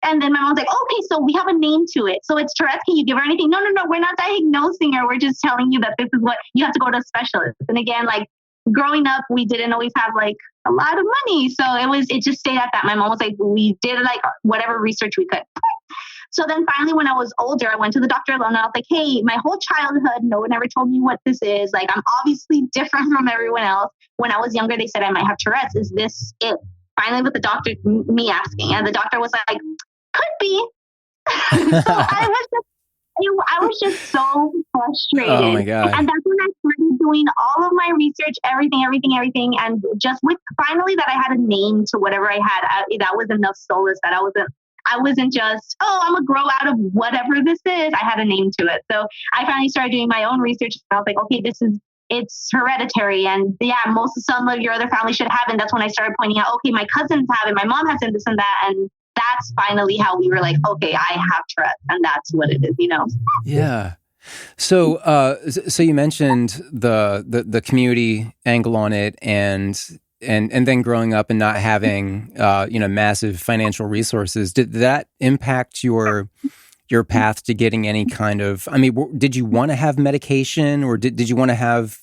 B: And then my mom's like, okay, so we have a name to it. So it's Tourette. Can you give her anything? No, we're not diagnosing her. We're just telling you that this is what you have to go to a specialist. And again, like, growing up, we didn't always have like a lot of money. So it just stayed at that. My mom was like, we did like whatever research we could. So then finally, when I was older, I went to the doctor alone. And I was like, hey, my whole childhood, no one ever told me what this is. Like, I'm obviously different from everyone else. When I was younger, they said I might have Tourette's. Is this it? Finally, with the doctor, me asking. And the doctor was like, could be. So I was just so frustrated.
A: Oh my God.
B: And that's when I started doing all of my research, everything. And just with finally that I had a name to whatever I had, that was enough solace that I wasn't just, I'm going to grow out of whatever this is. I had a name to it. So I finally started doing my own research. I was like, okay, it's hereditary. And some of your other family should have it. And that's when I started pointing out, okay, my cousins have it. My mom has it, this and that. And that's finally how we were like, okay, I have Tourette, and that's what it is,
A: Yeah. So, so you mentioned the community angle on it, and then growing up and not having, massive financial resources. Did that impact your path to getting any kind of? I mean, did you want to have medication, or did you want to have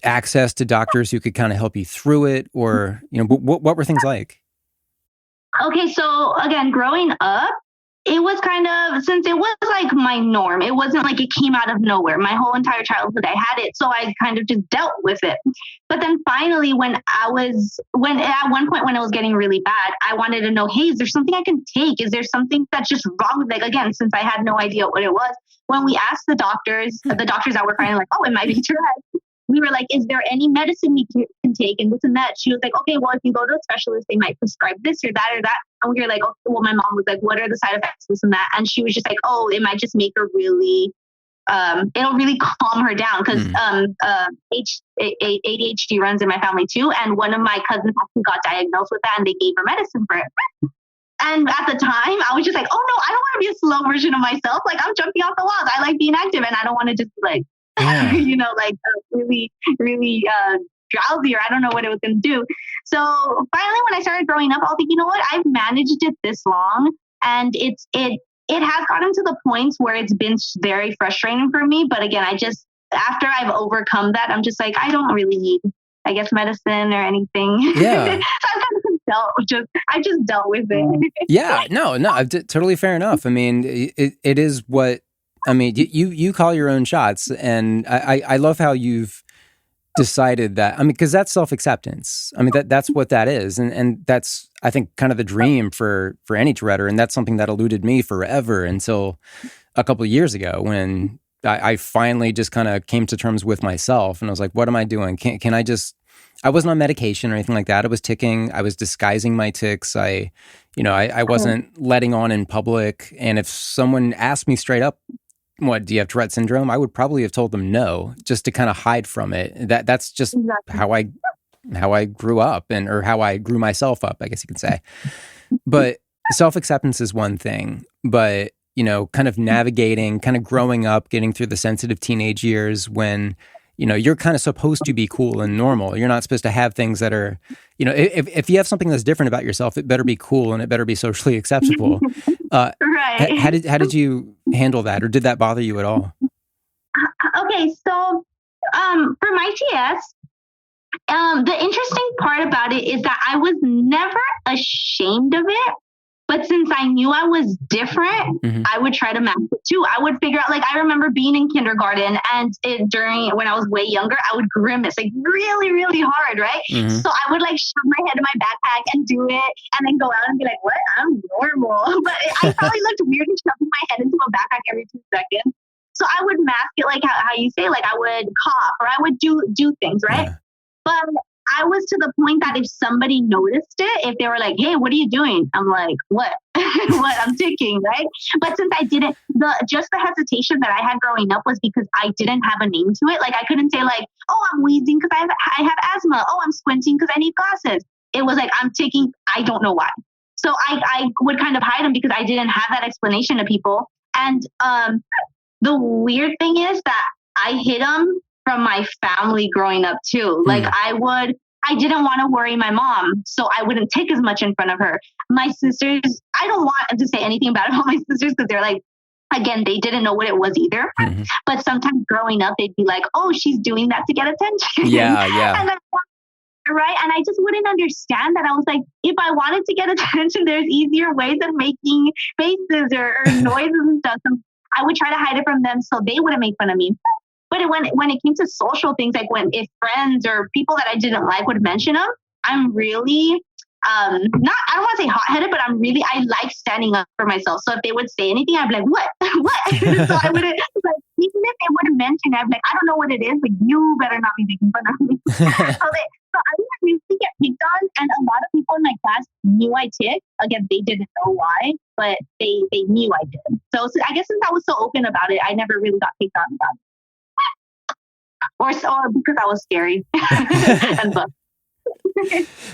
A: access to doctors who could kind of help you through it, or what were things like?
B: Okay, so again, growing up, it was kind of, since it was like my norm, it wasn't like it came out of nowhere. My whole entire childhood, I had it, so I kind of just dealt with it. But then finally, when at one point when it was getting really bad, I wanted to know, hey, is there something I can take? Is there something that's just wrong with it? Again, since I had no idea what it was, when we asked the doctors that were kind of like, oh, it might be Tourette. We were like, is there any medicine we can take and this and that? She was like, okay, well, if you go to a specialist, they might prescribe this or that or that. And we were like, okay, well, my mom was like, what are the side effects, this and that? And she was just like, oh, it might just make her really, it'll really calm her down because ADHD runs in my family too. And one of my cousins actually got diagnosed with that and they gave her medicine for it. And at the time, I was just like, oh no, I don't want to be a slow version of myself. Like, I'm jumping off the walls. I like being active and I don't want to just like
A: Yeah.
B: Really, really drowsy, or I don't know what it was going to do. So finally, when I started growing up, I was like, you know what? I've managed it this long, and it has gotten to the points where it's been very frustrating for me. But again, after I've overcome that, I'm just like, I don't really need, I guess, medicine or anything.
A: Yeah.
B: So I've kind of I just dealt with it.
A: Yeah, no, totally fair enough. I mean, it is what, I mean, you call your own shots, and I love how you've decided that. I mean, because that's self-acceptance. I mean, that's what that is. And that's, I think, kind of the dream for any Touretter. And that's something that eluded me forever until a couple of years ago when I finally just kind of came to terms with myself. And I was like, what am I doing? Can I just, I wasn't on medication or anything like that. I was ticking. I was disguising my tics. I wasn't letting on in public. And if someone asked me straight up, what, do you have Tourette syndrome? I would probably have told them no, just to kind of hide from it. That's just how I grew up, or how I grew myself up, I guess you could say. But self-acceptance is one thing, but kind of navigating, kind of growing up, getting through the sensitive teenage years when you're kind of supposed to be cool and normal. You're not supposed to have things that are, if you have something that's different about yourself, it better be cool and it better be socially acceptable.
B: Right.
A: How did you handle that, or did that bother you at all?
B: Okay, so for my TS, the interesting part about it is that I was never ashamed of it. But since I knew I was different, I would try to match it too. I would figure out, like, I remember being in kindergarten, and when I was way younger, I would grimace like really, really hard, right? So I would like shove my head in my backpack and do it, and then go out and be like, what? I'm normal. But I probably looked weird and shoving my head into a backpack every 2 seconds. So I would mask it, like how you say, like I would cough, or I would do things, right? Yeah. But I was to the point that if somebody noticed it, if they were like, hey, what are you doing? I'm like, what? What? I'm ticking, right? But since I didn't, just the hesitation that I had growing up was because I didn't have a name to it. Like I couldn't say like, oh, I'm wheezing because I have asthma. Oh, I'm squinting because I need glasses. It was like, I'm ticking. I don't know why. So I would kind of hide them because I didn't have that explanation to people. And the weird thing is that I hid them from my family growing up too. Like I didn't want to worry my mom, so I wouldn't tick as much in front of her. My sisters, I don't want to say anything bad about my sisters because they're like, again, they didn't know what it was either. But sometimes growing up, they'd be like, oh, she's doing that to get attention.
A: Yeah.
B: And right. And I just wouldn't understand that. I was like, if I wanted to get attention, there's easier ways of making faces or noises and stuff. So I would try to hide it from them so they wouldn't make fun of me. But when it came to social things, like if friends or people that I didn't like would mention them, I'm really, I don't want to say hot-headed, but I like standing up for myself. So if they would say anything, I'd be like, what? So I wouldn't, like, even if they wouldn't mention it, I'd be like, I don't know what it is, but you better not be making fun of me. So I didn't really get picked on. And a lot of people in my class knew I ticked. Again, they didn't know why, but they knew I did. So I guess since I was so open about it, I never really got picked on about it. Or because I was scary.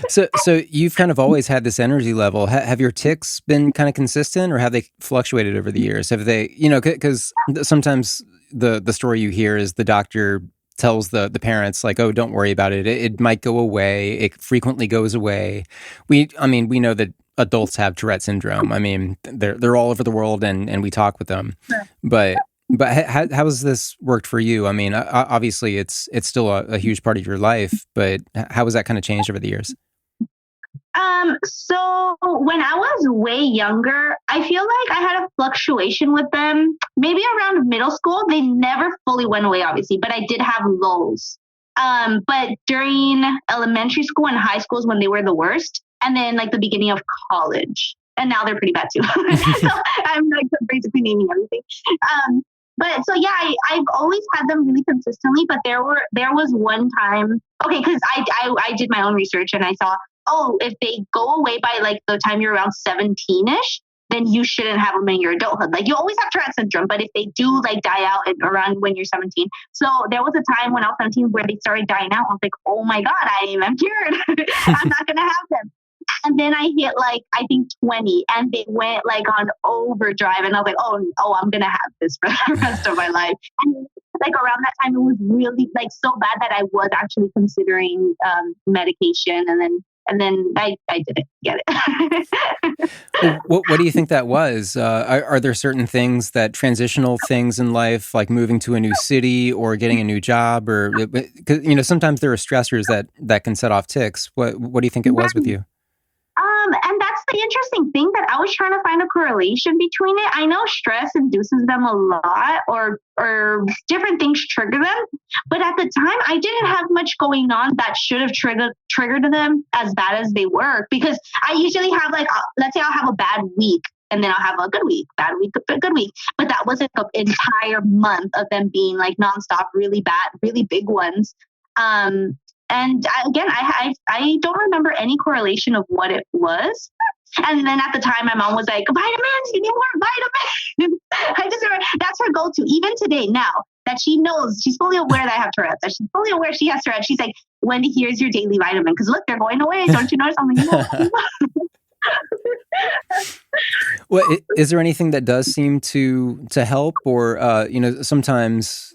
A: So you've kind of always had this energy level. Have your tics been kind of consistent, or have they fluctuated over the years? Have they, because sometimes the story you hear is the doctor tells the parents like, oh, don't worry about it. It might go away. It frequently goes away. We know that adults have Tourette syndrome. I mean, they're all over the world, and we talk with them. Sure. But how has this worked for you? I mean, obviously it's still a huge part of your life, but how has that kind of changed over the years?
B: So when I was way younger, I feel like I had a fluctuation with them. Maybe around middle school, they never fully went away, obviously, but I did have lulls. But during elementary school and high school is when they were the worst. And then like the beginning of college. And now they're pretty bad too. So I'm like basically naming everything. But so yeah, I've always had them really consistently, but there was one time, okay, because I did my own research and I saw, if they go away by like the time you're around 17-ish, then you shouldn't have them in your adulthood. Like you always have Tourette syndrome, but if they do like die out around when you're 17. So there was a time when I was 17 where they started dying out. I was like, oh my God, I'm cured. I'm not going to have them. And then I hit like, I think 20 and they went like on overdrive and I was like, oh, I'm going to have this for the rest of my life. And like around that time, it was really like so bad that I was actually considering medication, and then I didn't get it.
A: Well, what do you think that was? Are there certain things that transitional things in life, like moving to a new city or getting a new job, or because sometimes there are stressors that can set off tics. What do you think it was with you?
B: And that's the interesting thing, that I was trying to find a correlation between it. I know stress induces them a lot, or different things trigger them. But at the time, I didn't have much going on that should have triggered them as bad as they were. Because I usually have like, let's say I'll have a bad week, and then I'll have a good week, bad week, good week. But that wasn't the entire month of them being like nonstop, really bad, really big ones. And again, I don't remember any correlation of what it was. And then at the time, my mom was like, vitamins, you need more vitamins. I just remember that's her go-to. Even today, now that she knows, she's fully aware that I have Tourette's. That she's fully aware she has Tourette's. She's like, Wendy, here's your daily vitamin. Because look, they're going away. Don't you notice? I'm like, no.
A: Well, is there anything that does seem to help, or sometimes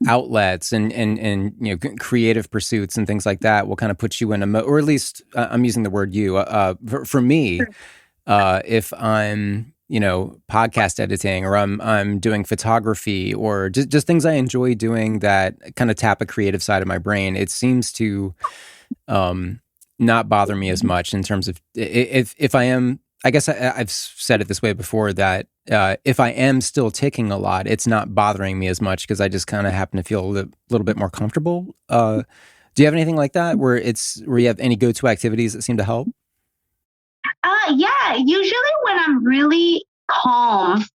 A: outlets and creative pursuits and things like that will kind of put you in or at least I'm using the word you for me, if I'm podcast editing, or I'm doing photography, or just things I enjoy doing that kind of tap a creative side of my brain, it seems to not bother me as much in terms of if I am. I guess I've said it this way before, that if I am still ticking a lot, it's not bothering me as much because I just kind of happen to feel a little bit more comfortable. Do you have anything like that where you have any go-to activities that seem to help?
B: Yeah, usually when I'm really calm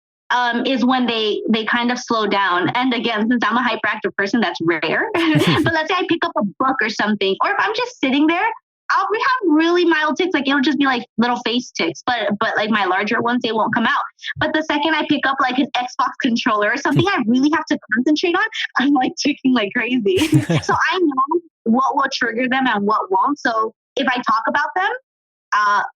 B: is when they kind of slow down. And again, since I'm a hyperactive person, that's rare. But let's say I pick up a book or something, or if I'm just sitting there, I'll have really mild tics. Like it'll just be like little face tics, but like my larger ones, they won't come out. But the second I pick up like an Xbox controller or something I really have to concentrate on, I'm like ticking like crazy. So I know what will trigger them and what won't. So if I talk about them,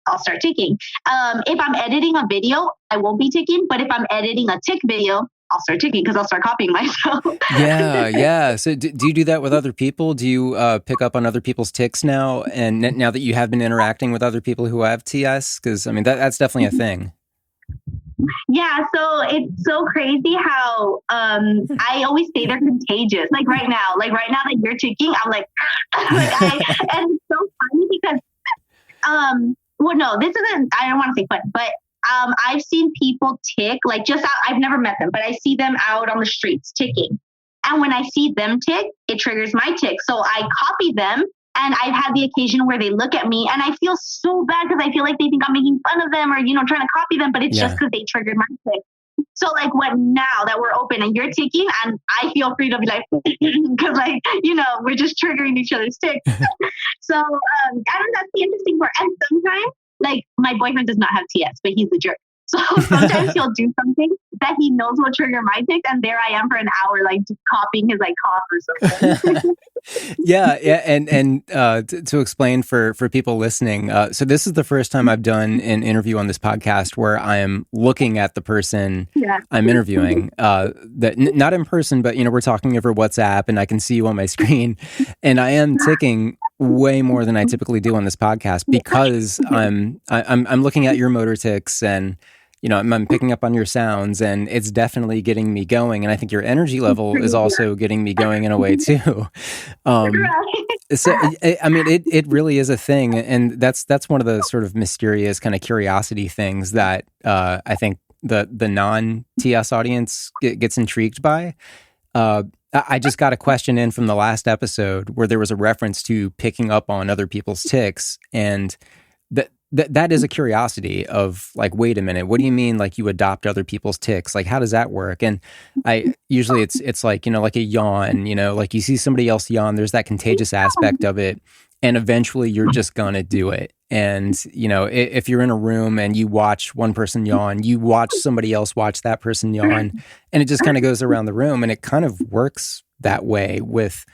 B: I'll start ticking. If I'm editing a video, I won't be ticking. But if I'm editing a tick video, I'll start ticking because I'll start copying myself.
A: Yeah. So do you do that with other people? Do you pick up on other people's tics now? And now that you have been interacting with other people who have TS? Because, I mean, that's definitely a thing.
B: Yeah, so it's so crazy how I always say they're contagious. Like right now that you're ticking, I'm like, and it's so funny because, well, no, this isn't, I don't want to say fun, but I've seen people tick, like I've never met them, but I see them out on the streets ticking. And when I see them tick, it triggers my tick. So I copy them, and I've had the occasion where they look at me and I feel so bad because I feel like they think I'm making fun of them or, trying to copy them, but it's just because they triggered my tick. So like now that we're open and you're ticking, and I feel free to be like, because like, we're just triggering each other's ticks. So I don't know, that's the interesting part. And sometimes, like, my boyfriend does not have TS, but he's a jerk. So sometimes he'll do something that he knows will trigger my tics, and there I am for an hour, like just copying his like cough or something.
A: Yeah, and to explain for people listening, so this is the first time I've done an interview on this podcast where I am looking at the person I'm interviewing. That not in person, but we're talking over WhatsApp, and I can see you on my screen, and I am ticking way more than I typically do on this podcast because I'm looking at your motor tics, and I'm picking up on your sounds, and it's definitely getting me going. And I think your energy level is also getting me going in a way too. So I mean, it really is a thing, and that's one of the sort of mysterious kind of curiosity things that I think the non-TS audience gets intrigued by. I just got a question in from the last episode where there was a reference to picking up on other people's tics, and that is a curiosity of like, wait a minute, what do you mean like you adopt other people's tics? Like, how does that work? And I usually it's like, like a yawn, like you see somebody else yawn, there's that contagious aspect of it, and eventually you're just gonna do it. And if you're in a room and you watch one person yawn, you watch somebody else watch that person yawn, and it just kind of goes around the room, and it kind of works that way with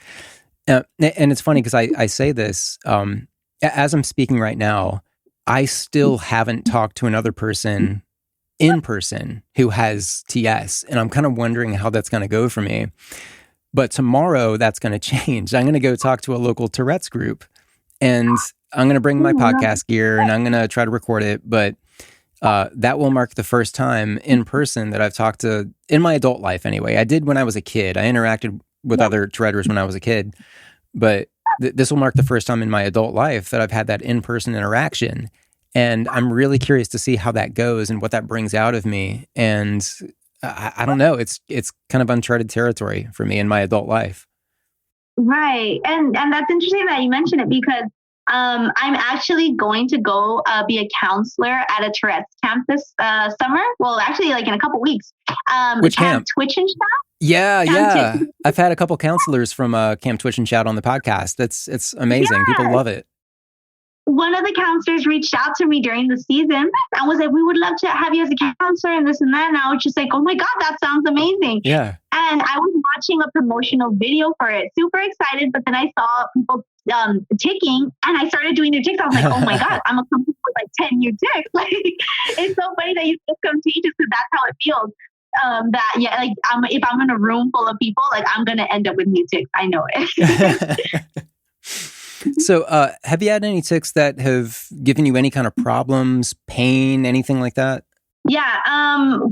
A: and it's funny because I say this as I'm speaking right now, I still haven't talked to another person in person who has TS, and I'm kind of wondering how that's going to go for me. But tomorrow, that's going to change. I'm going to go talk to a local Tourette's group, and I'm going to bring my podcast gear, and I'm going to try to record it. But that will mark the first time in person that I've talked to, in my adult life anyway. I did when I was a kid. I interacted with other Touretters when I was a kid. But this will mark the first time in my adult life that I've had that in-person interaction. And I'm really curious to see how that goes and what that brings out of me. And I don't know. It's kind of uncharted territory for me in my adult life.
B: Right. And that's interesting that you mentioned it, because I'm actually going to go be a counselor at a Tourette's camp this summer. Well, actually, like in a couple weeks.
A: Which camp?
B: Twitch and Shout.
A: Yeah. I've had a couple counselors from Camp Twitch and Shout on the podcast. It's amazing. Yeah. People love it.
B: One of the counselors reached out to me during the season and was like, we would love to have you as a counselor and this and that. And I was just like, oh my God, that sounds amazing.
A: Yeah.
B: And I was watching a promotional video for it, super excited. But then I saw people ticking, and I started doing their ticks. I was like, oh my God, I'm a company with like 10 new ticks. Like, it's so funny that you feel contagious, because that's how it feels. If I'm in a room full of people, like I'm going to end up with new ticks. I know it.
A: So, have you had any tics that have given you any kind of problems, pain, anything like that?
B: Yeah.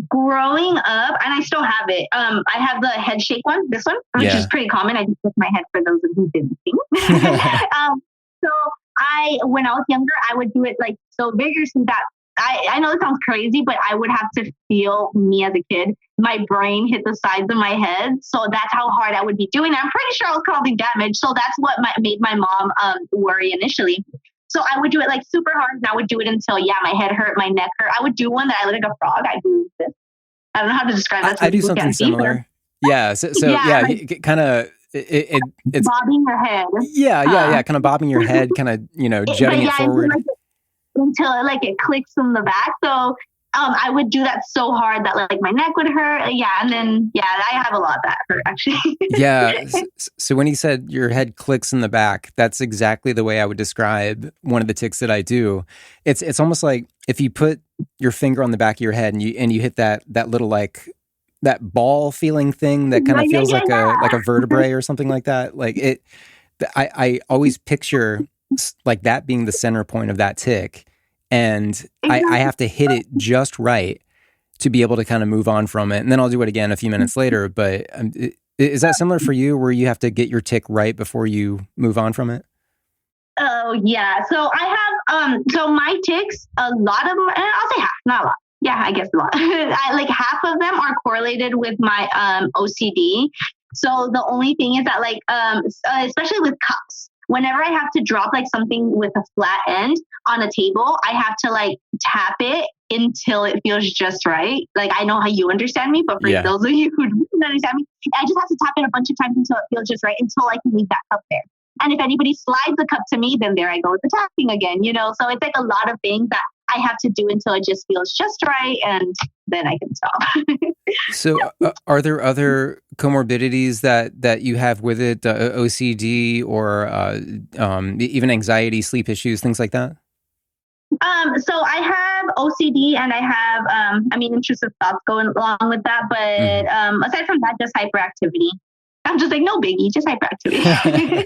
B: Growing up, and I still have it. I have the head shake one, this one, which is pretty common. I just shook my head for those who didn't see. So when I was younger, I would do it like so vigorously that I know it sounds crazy, but I would have to feel me as a kid. My brain hit the sides of my head. So that's how hard I would be doing it. I'm pretty sure I was causing damage. So that's what made my mom worry initially. So I would do it like super hard, and I would do it until, my head hurt, my neck hurt. I would do one that I look like a frog. I do this. I don't know how to describe that.
A: I do something similar. Yeah. So like, kind of, it's
B: bobbing your head.
A: Yeah. Kind of bobbing your head, kind of, jutting it forward.
B: Until it clicks in the back. So I would do that so hard that like my neck would hurt. And then I have a lot that hurt actually.
A: Yeah. So when you said your head clicks in the back, that's exactly the way I would describe one of the tics that I do. It's almost like if you put your finger on the back of your head and you hit that little like that ball feeling thing that kind of feels like a vertebrae or something like that. Like it, I always picture like that being the center point of that tic. And I have to hit it just right to be able to kind of move on from it. And then I'll do it again a few minutes later. But is that similar for you, where you have to get your tic right before you move on from it?
B: Oh, yeah. So I have, so my tics, a lot of them, I'll say half, not a lot. Yeah, I guess a lot. Like half of them are correlated with my OCD. So the only thing is that like, especially with cups, whenever I have to drop like something with a flat end on a table, I have to like tap it until it feels just right. Like I know how you understand me, but for those of you who don't understand me, I just have to tap it a bunch of times until it feels just right, until I can leave that cup there. And if anybody slides the cup to me, then there I go with the tapping again, So it's like a lot of things that I have to do until it just feels just right, and then I can stop.
A: So are there other comorbidities that you have with it, OCD or even anxiety, sleep issues, things like that?
B: So I have OCD, and I have, intrusive thoughts going along with that. But aside from that, just hyperactivity. I'm just like, no biggie, just hyperactivity.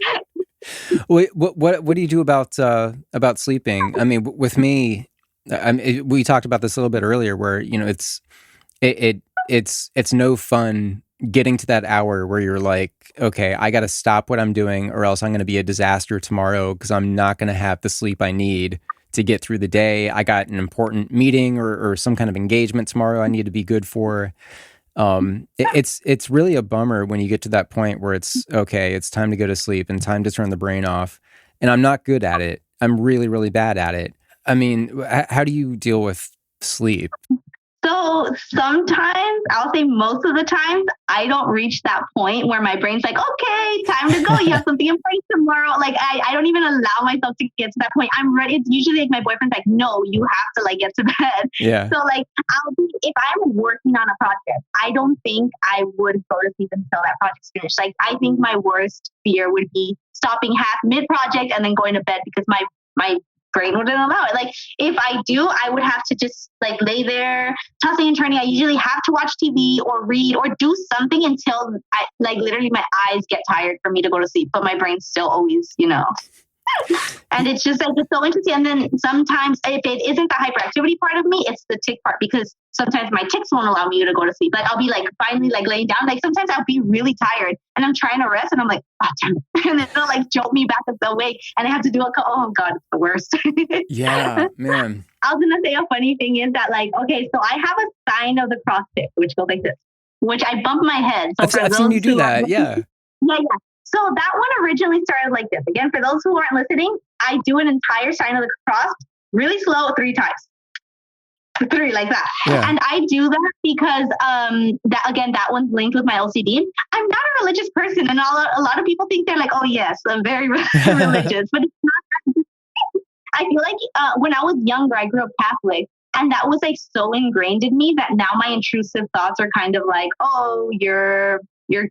A: Wait, what do you do about sleeping? I mean, with me, we talked about this a little bit earlier, where it's no fun getting to that hour where you're like, okay, I got to stop what I'm doing, or else I'm going to be a disaster tomorrow because I'm not going to have the sleep I need to get through the day. I got an important meeting or some kind of engagement tomorrow I need to be good for. It's really a bummer when you get to that point where it's okay, it's time to go to sleep and time to turn the brain off. And I'm not good at it. I'm really, really bad at it. I mean, how do you deal with sleep?
B: So sometimes, I'll say most of the times, I don't reach that point where my brain's like, okay, time to go. You have something in place tomorrow. Like, I don't even allow myself to get to that point. I'm ready. It's usually like my boyfriend's like, no, you have to like get to bed.
A: Yeah.
B: So like, if I'm working on a project, I don't think I would go to sleep until that project's finished. Like, I think my worst fear would be stopping half mid-project and then going to bed, because my brain wouldn't allow it. Like if I do, I would have to just like lay there tossing and turning. I usually have to watch TV or read or do something until I like literally my eyes get tired for me to go to sleep, but my brain's still always, and it's just like, it's so interesting. And then sometimes if it isn't the hyperactivity part of me, it's the tic part, because sometimes my tics won't allow me to go to sleep. Like I'll be like finally like laying down. Like sometimes I'll be really tired and I'm trying to rest and I'm like, oh, damn it. And then they'll like jolt me back as awake and I have to do oh God, it's the worst.
A: Yeah, man.
B: I was going to say a funny thing is that like, okay, so I have a sign of the cross tic, which goes like this, which I bump my head. So
A: I've seen you do that. Yeah.
B: Yeah. So that one originally started like this. Again, for those who aren't listening, I do an entire sign of the cross really slow 3 times. 3 like that. Yeah. And I do that because that one's linked with my OCD. I'm not a religious person, and a lot of people think they're like, oh yes, I'm very religious, but it's not. I feel like when I was younger, I grew up Catholic, and that was like so ingrained in me that now my intrusive thoughts are kind of like, oh, you're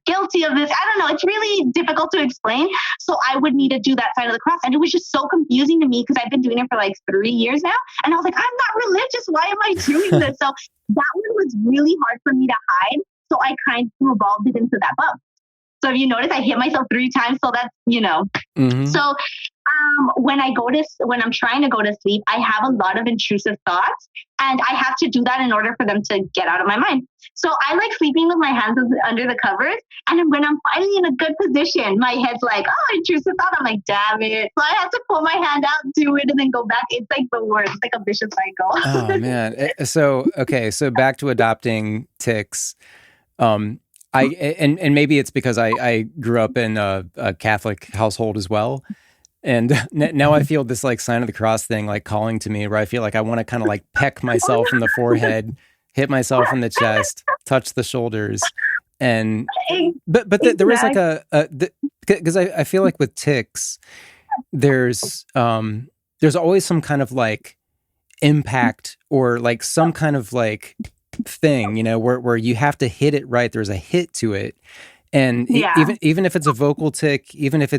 B: guilty of this. I don't know. It's really difficult to explain. So I would need to do that sign of the cross. And it was just so confusing to me because I've been doing it for like 3 years now. And I was like, I'm not religious. Why am I doing this? So that one was really hard for me to hide. So I kind of evolved it into that bump. So if you notice, I hit myself 3 times. So that's,
A: Mm-hmm.
B: So when I'm trying to go to sleep, I have a lot of intrusive thoughts and I have to do that in order for them to get out of my mind. So I like sleeping with my hands under the covers. And when I'm finally in a good position, my head's like, oh, intrusive thought. I'm like, damn it. So I have to pull my hand out, do it, and then go back. It's like the worst. It's like a vicious cycle.
A: Oh, man. So back to adopting tics. And maybe it's because I grew up in a Catholic household as well. And now I feel this like sign of the cross thing, like calling to me, where I feel like I want to kind of like peck myself in the forehead, hit myself in the chest, touch the shoulders. And, but there is like because I feel like with tics, there's always some kind of like impact or like some kind of like thing, where you have to hit it right. There's a hit to it. And even if it's a vocal tic, even if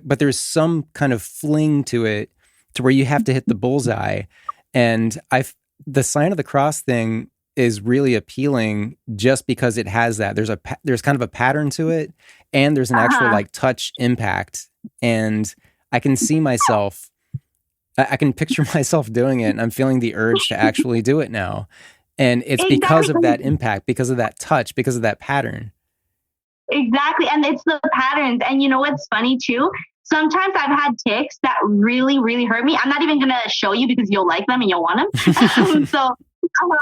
A: but there's some kind of fling to it to where you have to hit the bullseye. And the sign of the cross thing is really appealing just because it has that. There's kind of a pattern to it, and there's an actual like touch impact. And I can see myself, I can picture myself doing it, and I'm feeling the urge to actually do it now. And it's because of that impact, because of that touch, because of that pattern.
B: Exactly. And it's the patterns. And you know what's funny too? Sometimes I've had tics that really, really hurt me. I'm not even going to show you because you'll like them and you'll want them.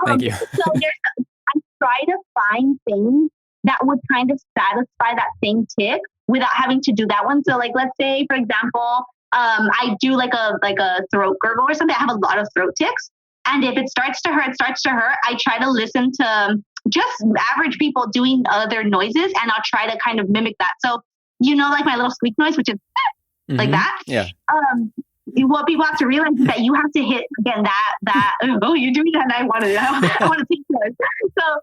A: Thank you.
B: I try to find things that would kind of satisfy that same tic without having to do that one. So like, let's say, for example, I do like a throat gurgle or something. I have a lot of throat tics. And if it starts to hurt, I try to listen to just average people doing other noises, and I'll try to kind of mimic that. So, like my little squeak noise, which is like that.
A: Yeah.
B: What people have to realize is that you have to hit again that. Oh, you're doing that, and I want to take yours. So,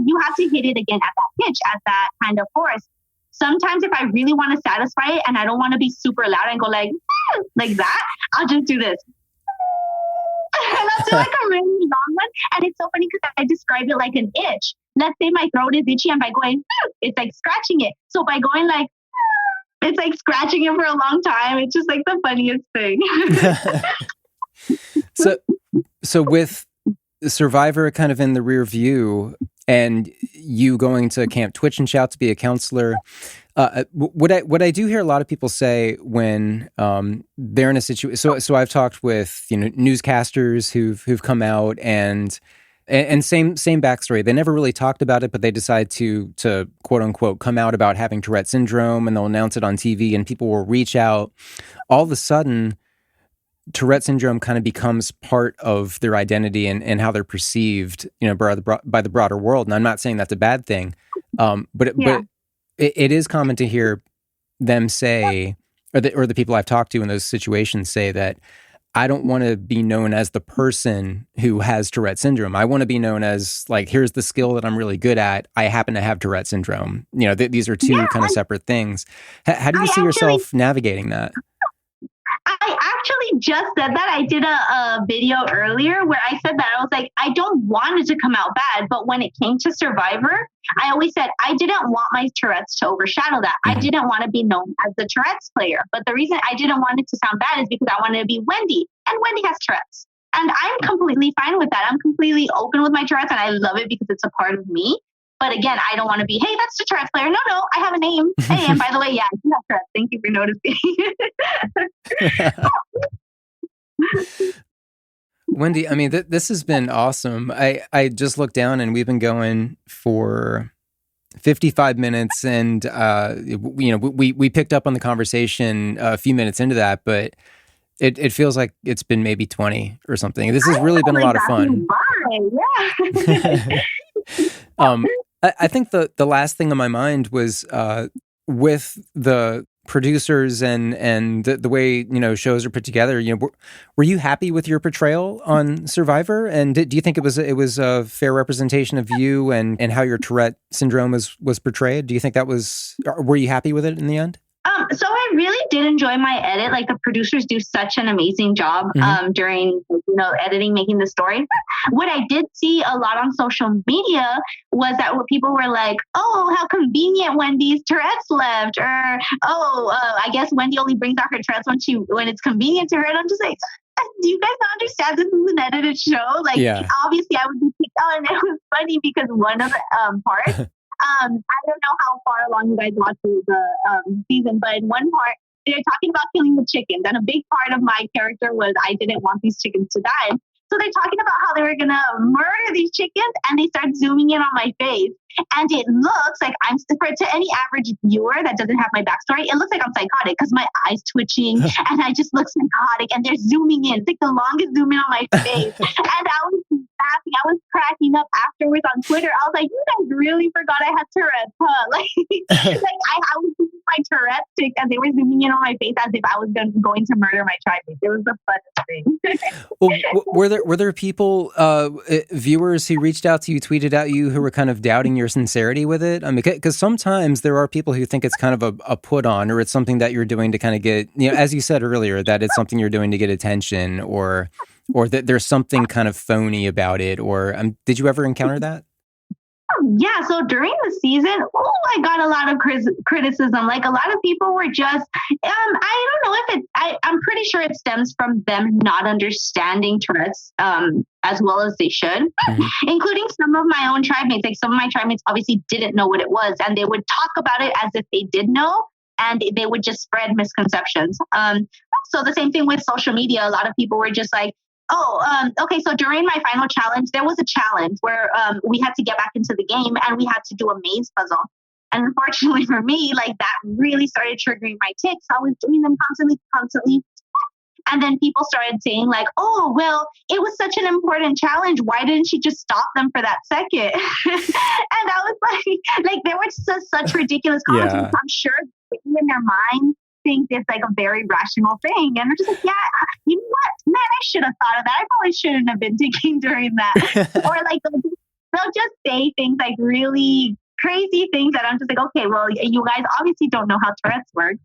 B: you have to hit it again at that pitch, at that kind of force. Sometimes, if I really want to satisfy it, and I don't want to be super loud and go like that, I'll just do this. And I'll do like a really long one. And it's so funny because I describe it like an itch. Let's say my throat is itchy, and by going, it's like scratching it. So by going like, it's like scratching it for a long time. It's just like the funniest thing.
A: So with Survivor kind of in the rear view, and you going to Camp Twitch and Shout to be a counselor, what I do hear a lot of people say when they're in a situation. So I've talked with newscasters who've come out and same backstory. They never really talked about it, but they decide to quote unquote come out about having Tourette syndrome, and they'll announce it on TV, and people will reach out. All of a sudden, Tourette syndrome kind of becomes part of their identity and how they're perceived, by the broader world. And I'm not saying that's a bad thing, but it is common to hear them say, or the people I've talked to in those situations say that I don't want to be known as the person who has Tourette syndrome. I want to be known as like, here's the skill that I'm really good at. I happen to have Tourette syndrome. These are two kind of separate things. How do you see yourself navigating that?
B: I actually just said that. I did a video earlier where I said that. I was like, I don't want it to come out bad. But when it came to Survivor, I always said I didn't want my Tourette's to overshadow that. I didn't want to be known as the Tourette's player. But the reason I didn't want it to sound bad is because I wanted to be Wendy. And Wendy has Tourette's. And I'm completely fine with that. I'm completely open with my Tourette's and I love it because it's a part of me. But again, I don't want to be, hey, that's the Tourette's player. No, I have a name. Hey, and by the way, yeah, I do have Tourette's. Thank you for noticing.
A: Wendy, I mean, this has been awesome. I just looked down and we've been going for 55 minutes and, we picked up on the conversation a few minutes into that, but it feels like it's been maybe 20 or something. This has really been a lot of fun.
B: Yeah.
A: I think the last thing on my mind was with the producers and the way shows are put together. Were you happy with your portrayal on Survivor? And do you think it was a fair representation of you and how your Tourette syndrome was portrayed? Do you think that were you happy with it in the end?
B: So I really did enjoy my edit. Like the producers do such an amazing job during, editing, making the story. What I did see a lot on social media was that people were like, oh, how convenient Wendy's Tourette's left. Or, I guess Wendy only brings out her Tourette's when it's convenient to her. And I'm just like, do you guys not understand this is an edited show? Like, obviously I would be picked out, and it was funny because one of the parts, I don't know how far along you guys watched the season, but in one part, they're talking about killing the chickens. And a big part of my character was I didn't want these chickens to die. So they're talking about how they were going to murder these chickens, and they start zooming in on my face. And it looks like to any average viewer that doesn't have my backstory, it looks like I'm psychotic because my eyes twitching and I just look psychotic, and they're zooming in. It's like the longest zoom in on my face. And I was laughing. I was cracking up afterwards on Twitter. I was like, you guys really forgot I had Tourette's, huh? I was doing my Tourette tics and they were zooming in on my face as if I was going to murder my tribe. It was the funnest thing.
A: Well, were there people, viewers who reached out to you, tweeted at you, who were kind of doubting your sincerity with it? I mean, because sometimes there are people who think it's kind of a put on, or it's something that you're doing to kind of get, as you said earlier, that it's something you're doing to get attention, or that there's something kind of phony about it. Or did you ever encounter that?
B: Yeah, so during the season, I got a lot of criticism. Like a lot of people were just, I don't know I'm pretty sure it stems from them not understanding Tourette's as well as they should, including some of my own tribe mates. Like some of my tribe mates obviously didn't know what it was, and they would talk about it as if they did know, and they would just spread misconceptions. So the same thing with social media. A lot of people were just like, okay, so during my final challenge, there was a challenge where we had to get back into the game and we had to do a maze puzzle. And unfortunately for me, like that really started triggering my tics. I was doing them constantly. And then people started saying like, oh, well, it was such an important challenge. Why didn't she just stop them for that second? And I was like there were such ridiculous comments. Yeah. I'm sure in their mind think it's like a very rational thing. And I'm just like, yeah, you know what? Man, I should have thought of that. I probably shouldn't have been thinking during that. Or like they'll just say things like really crazy things that I'm just like, okay, well, you guys obviously don't know how Tourette's work.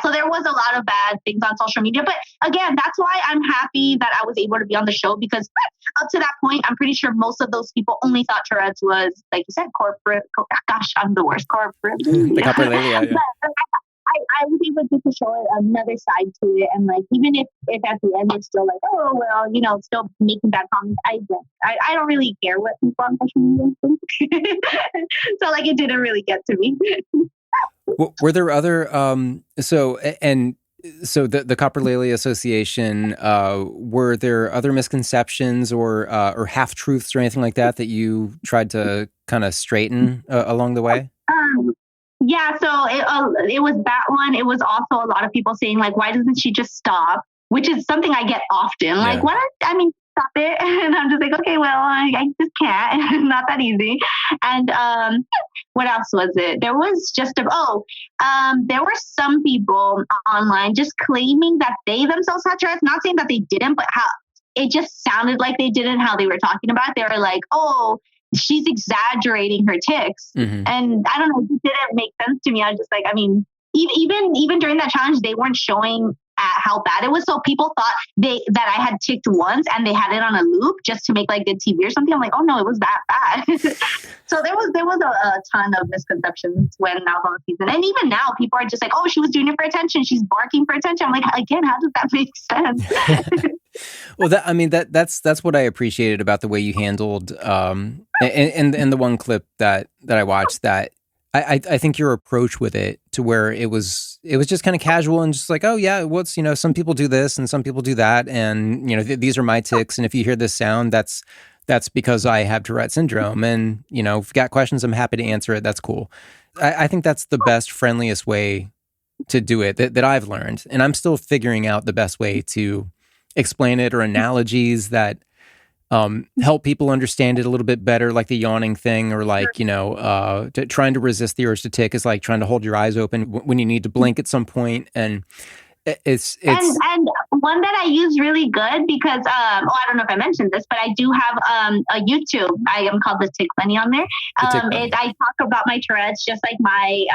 B: So there was a lot of bad things on social media. But again, that's why I'm happy that I was able to be on the show, because up to that point, I'm pretty sure most of those people only thought Tourette's was, like you said, corporate. Gosh, I'm the worst corporate.
A: Yeah.
B: I was able to show another side to it, and like even if at the end it's still like, oh well, still making bad comments, I don't really care what people on social media think. So like it didn't really get to me.
A: Were there other so the Coprolalia Association, were there other misconceptions or half truths or anything like that you tried to kind of straighten along the way?
B: Yeah, so it was that one. It was also a lot of people saying like, why doesn't she just stop? Which is something I get often. Like, stop it. And I'm just like, okay, well, I just can't. Not that easy. And what else was it? There was just there were some people online just claiming that they themselves had Tourette's. Not saying that they didn't, but how it just sounded like they didn't. How they were talking about it. They were like, oh, she's exaggerating her tics. And I don't know, it didn't make sense to me. I was just like, I mean, even during that challenge, they weren't showing at how bad it was. So people thought that I had ticked once and they had it on a loop just to make like good TV or something. I'm like, oh no, it was that bad. So there was a ton of misconceptions when I was on the season. And even now people are just like, oh, she was doing it for attention. She's barking for attention. I'm like, again, how does that make sense?
A: Well, that's what I appreciated about the way you handled in the one clip that I watched, that I think your approach with it, to where it was just kind of casual and just like, oh yeah, what's, some people do this and some people do that, and these are my tics, and if you hear this sound, that's because I have Tourette syndrome, and if you've got questions, I'm happy to answer it. That's cool. I think that's the best, friendliest way to do it that I've learned, and I'm still figuring out the best way to explain it, or analogies that help people understand it a little bit better, like the yawning thing, or like, trying to resist the urge to tick is like trying to hold your eyes open when you need to blink at some point. And it's
B: and one that I use really good because, I don't know if I mentioned this, but I do have a YouTube. I am called the Tick Bunny on there. I talk about my Tourette's, just like my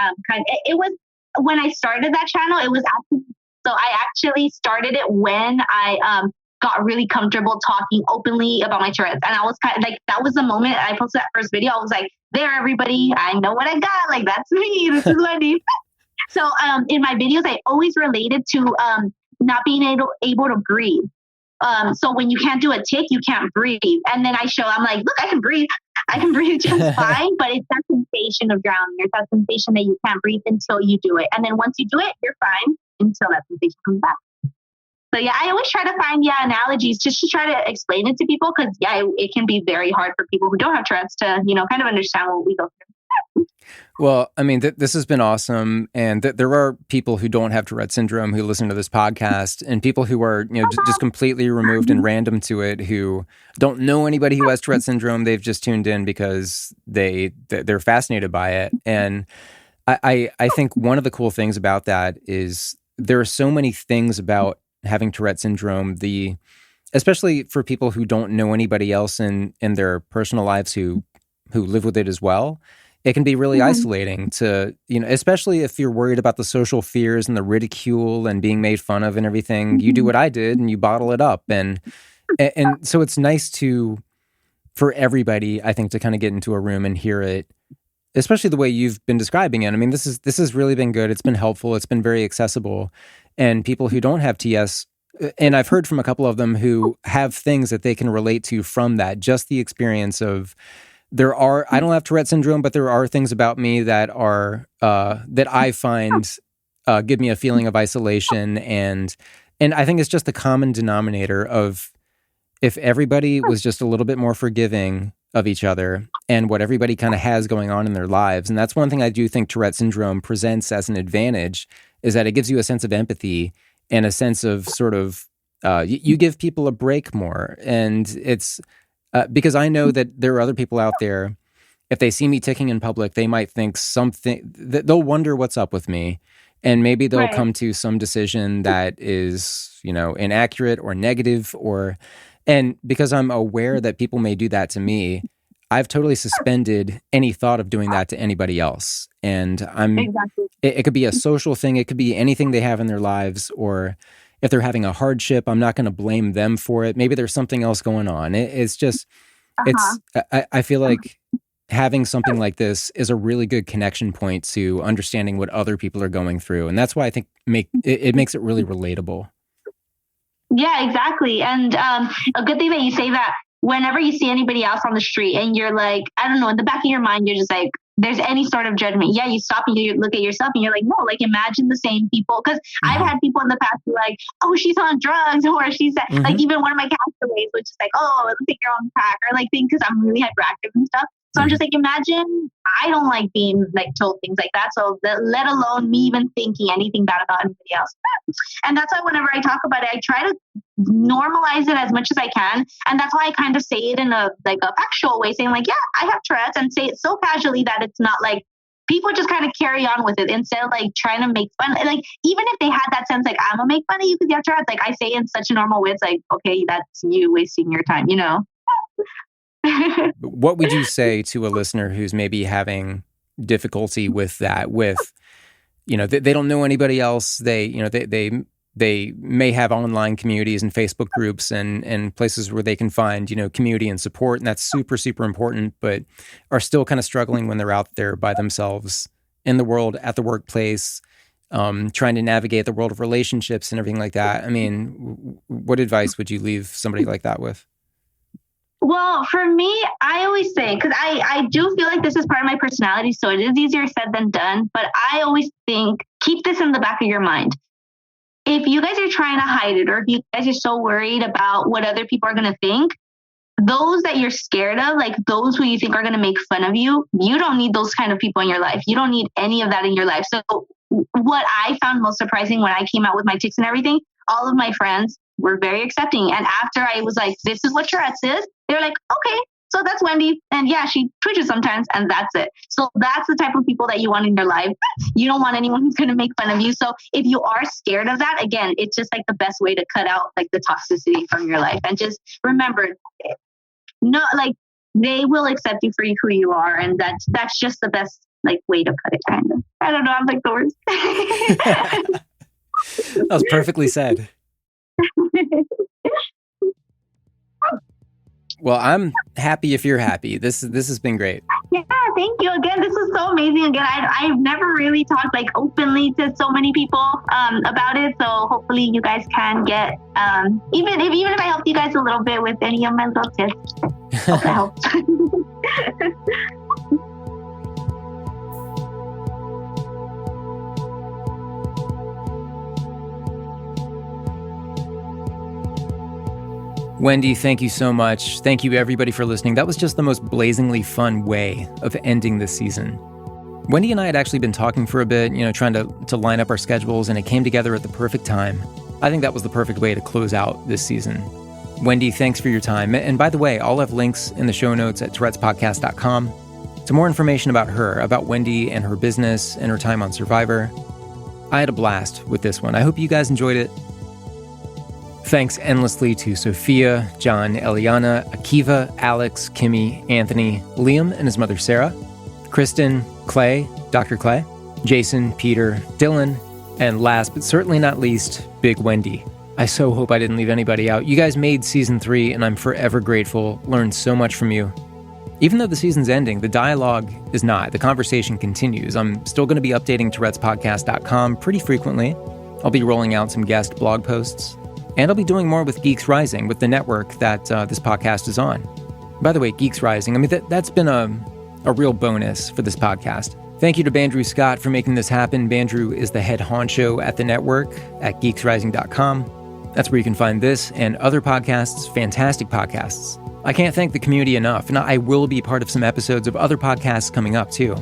B: it was, when I started that channel, it was actually, so I actually started it when I got really comfortable talking openly about my Tourette's. And I was kind of like, that was the moment I posted that first video. I was like, there, everybody, I know what I got. Like, that's me. This is Wendy. So in my videos, I always related to not being able to breathe. So when you can't do a tick, you can't breathe. And then I'm like, look, I can breathe. I can breathe just fine. But it's that sensation of drowning. It's that sensation that you can't breathe until you do it. And then once you do it, you're fine until that sensation comes back. So yeah, I always try to find analogies just to try to explain it to people, because it can be very hard for people who don't have Tourette's to kind of understand what we go through.
A: Well, I mean, this has been awesome, and there are people who don't have Tourette syndrome who listen to this podcast, and people who are just completely removed and random to it, who don't know anybody who has Tourette syndrome. They've just tuned in because they're fascinated by it, and I think one of the cool things about that is there are so many things about having Tourette syndrome, especially for people who don't know anybody else in their personal lives who live with it as well. It can be really isolating to, especially if you're worried about the social fears and the ridicule and being made fun of and everything. You do what I did and you bottle it up. And so it's nice for everybody, I think, to kind of get into a room and hear it, especially the way you've been describing it. I mean, this has really been good. It's been helpful. It's been very accessible. And people who don't have TS, and I've heard from a couple of them who have things that they can relate to from that, just the experience of, I don't have Tourette syndrome, but there are things about me that that I find give me a feeling of isolation. And I think it's just the common denominator of, if everybody was just a little bit more forgiving of each other and what everybody kind of has going on in their lives. And that's one thing I do think Tourette syndrome presents as an advantage, is that it gives you a sense of empathy and a sense of sort of, you give people a break more. And it's because I know that there are other people out there, if they see me ticking in public, they might think something, they'll wonder what's up with me. And maybe they'll come to some decision that is, inaccurate or negative, and because I'm aware that people may do that to me, I've totally suspended any thought of doing that to anybody else. And it could be a social thing. It could be anything they have in their lives, or if they're having a hardship, I'm not going to blame them for it. Maybe there's something else going on. It's just, I feel like having something like this is a really good connection point to understanding what other people are going through. And that's why I think it makes it really relatable.
B: Yeah, exactly. And a good thing that you say that whenever you see anybody else on the street and you're like, I don't know, in the back of your mind, you're just like, there's any sort of judgment. Yeah, you stop and you look at yourself and you're like, no, like imagine the same people. Because I've had people in the past be like, oh, she's on drugs, or she's like, even one of my castaways, which is like, oh, let's take your own pack, or like things, because I'm really hyperactive and stuff. So I'm just like, imagine I don't like being like told things like that. So let alone me even thinking anything bad about anybody else. And that's why whenever I talk about it, I try to normalize it as much as I can. And that's why I kind of say it in a factual way, saying like, yeah, I have Tourette's, and say it so casually that it's not like people just kind of carry on with it instead of like trying to make fun. Like, even if they had that sense, like, I'm gonna make fun of you because you have Tourette's, like I say in such a normal way, it's like, okay, that's you wasting your time,
A: What would you say to a listener who's maybe having difficulty with that, they don't know anybody else, they They may have online communities and Facebook groups and places where they can find, community and support. And that's super, super important, but are still kind of struggling when they're out there by themselves in the world, at the workplace, trying to navigate the world of relationships and everything like that. I mean, what advice would you leave somebody like that with?
B: Well, for me, I always say, because I do feel like this is part of my personality, so it is easier said than done, but I always think, keep this in the back of your mind. If you guys are trying to hide it, or if you guys are so worried about what other people are going to think, those that you're scared of, like those who you think are going to make fun of you, you don't need those kind of people in your life. You don't need any of that in your life. So what I found most surprising when I came out with my tics and everything, all of my friends were very accepting. And after I was like, this is what Tourette's is, they were like, okay, so that's Wendy. And yeah, she twitches sometimes, and that's it. So that's the type of people that you want in your life. You don't want anyone who's going to make fun of you. So if you are scared of that, again, it's just like the best way to cut out like the toxicity from your life. And just remember, they will accept you for who you are. And that's just the best like way to put it, kind of. I don't know. I'm like the worst.
A: That was perfectly said. Well, I'm happy if you're happy. This has been great.
B: Yeah, thank you again. This is so amazing. Again, I've never really talked like openly to so many people about it. So hopefully you guys can get even if I helped you guys a little bit with any of my little tips. Hope that helps.
A: Wendy, thank you so much. Thank you, everybody, for listening. That was just the most blazingly fun way of ending this season. Wendy and I had actually been talking for a bit, trying to line up our schedules, and it came together at the perfect time. I think that was the perfect way to close out this season. Wendy, thanks for your time. And by the way, I'll have links in the show notes at tourettespodcast.com to more information about her, about Wendy and her business and her time on Survivor. I had a blast with this one. I hope you guys enjoyed it. Thanks endlessly to Sophia, John, Eliana, Akiva, Alex, Kimmy, Anthony, Liam and his mother Sarah, Kristen, Clay, Dr. Clay, Jason, Peter, Dylan, and last but certainly not least, Big Wendy. I so hope I didn't leave anybody out. You guys made season 3 and I'm forever grateful. Learned so much from you. Even though the season's ending, the dialogue is not. The conversation continues. I'm still going to be updating Tourette'sPodcast.com pretty frequently. I'll be rolling out some guest blog posts. And I'll be doing more with Geeks Rising, with the network that this podcast is on. By the way, Geeks Rising, I mean, that's been a real bonus for this podcast. Thank you to Bandrew Scott for making this happen. Bandrew is the head honcho at the network at geeksrising.com. That's where you can find this and other podcasts, fantastic podcasts. I can't thank the community enough, and I will be part of some episodes of other podcasts coming up too.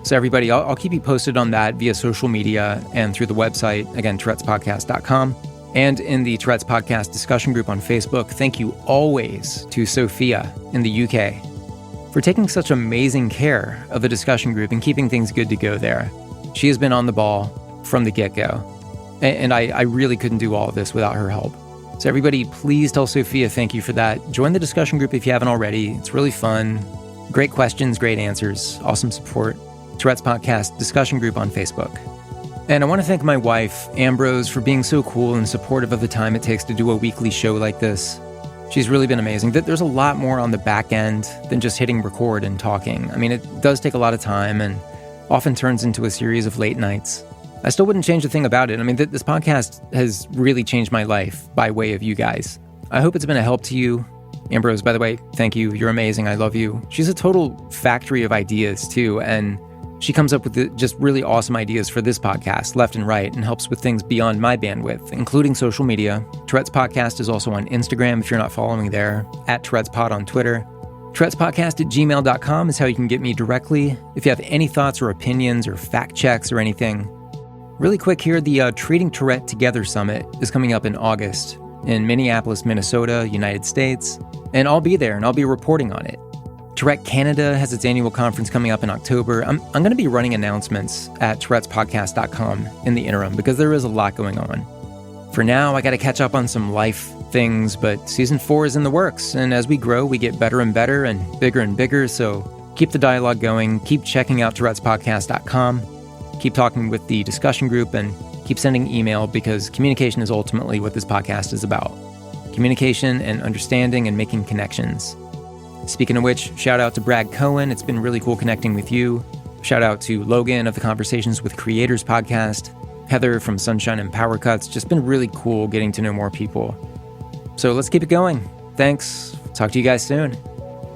A: So everybody, I'll keep you posted on that via social media and through the website, again, tourettespodcast.com. And in the Tourette's Podcast discussion group on Facebook. Thank you always to Sophia in the UK for taking such amazing care of the discussion group and keeping things good to go there. She has been on the ball from the get-go. And I really couldn't do all of this without her help. So everybody, please tell Sophia thank you for that. Join the discussion group if you haven't already. It's really fun. Great questions, great answers, awesome support. Tourette's Podcast discussion group on Facebook. And I want to thank my wife, Ambrose, for being so cool and supportive of the time it takes to do a weekly show like this. She's really been amazing. There's a lot more on the back end than just hitting record and talking. I mean, it does take a lot of time and often turns into a series of late nights. I still wouldn't change a thing about it. I mean, this podcast has really changed my life by way of you guys. I hope it's been a help to you. Ambrose, by the way, thank you. You're amazing. I love you. She's a total factory of ideas, too, and she comes up with just really awesome ideas for this podcast, left and right, and helps with things beyond my bandwidth, including social media. Tourette's Podcast is also on Instagram if you're not following there, at Tourette's Pod on Twitter. Tourette'sPodcast@gmail.com is how you can get me directly. If you have any thoughts or opinions or fact checks or anything. Really quick here, the Treating Tourette Together Summit is coming up in August in Minneapolis, Minnesota, United States, and I'll be there and I'll be reporting on it. Tourette Canada has its annual conference coming up in October. I'm going to be running announcements at Tourette'sPodcast.com in the interim because there is a lot going on. For now, I got to catch up on some life things, but season 4 is in the works, and as we grow, we get better and better and bigger, so keep the dialogue going, keep checking out Tourette'sPodcast.com, keep talking with the discussion group, and keep sending email because communication is ultimately what this podcast is about. Communication and understanding and making connections. Speaking of which, shout out to Brad Cohen. It's been really cool connecting with you. Shout out to Logan of the Conversations with Creators podcast. Heather from Sunshine and Power Cuts. Just been really cool getting to know more people. So let's keep it going. Thanks. Talk to you guys soon.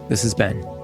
A: This is Ben.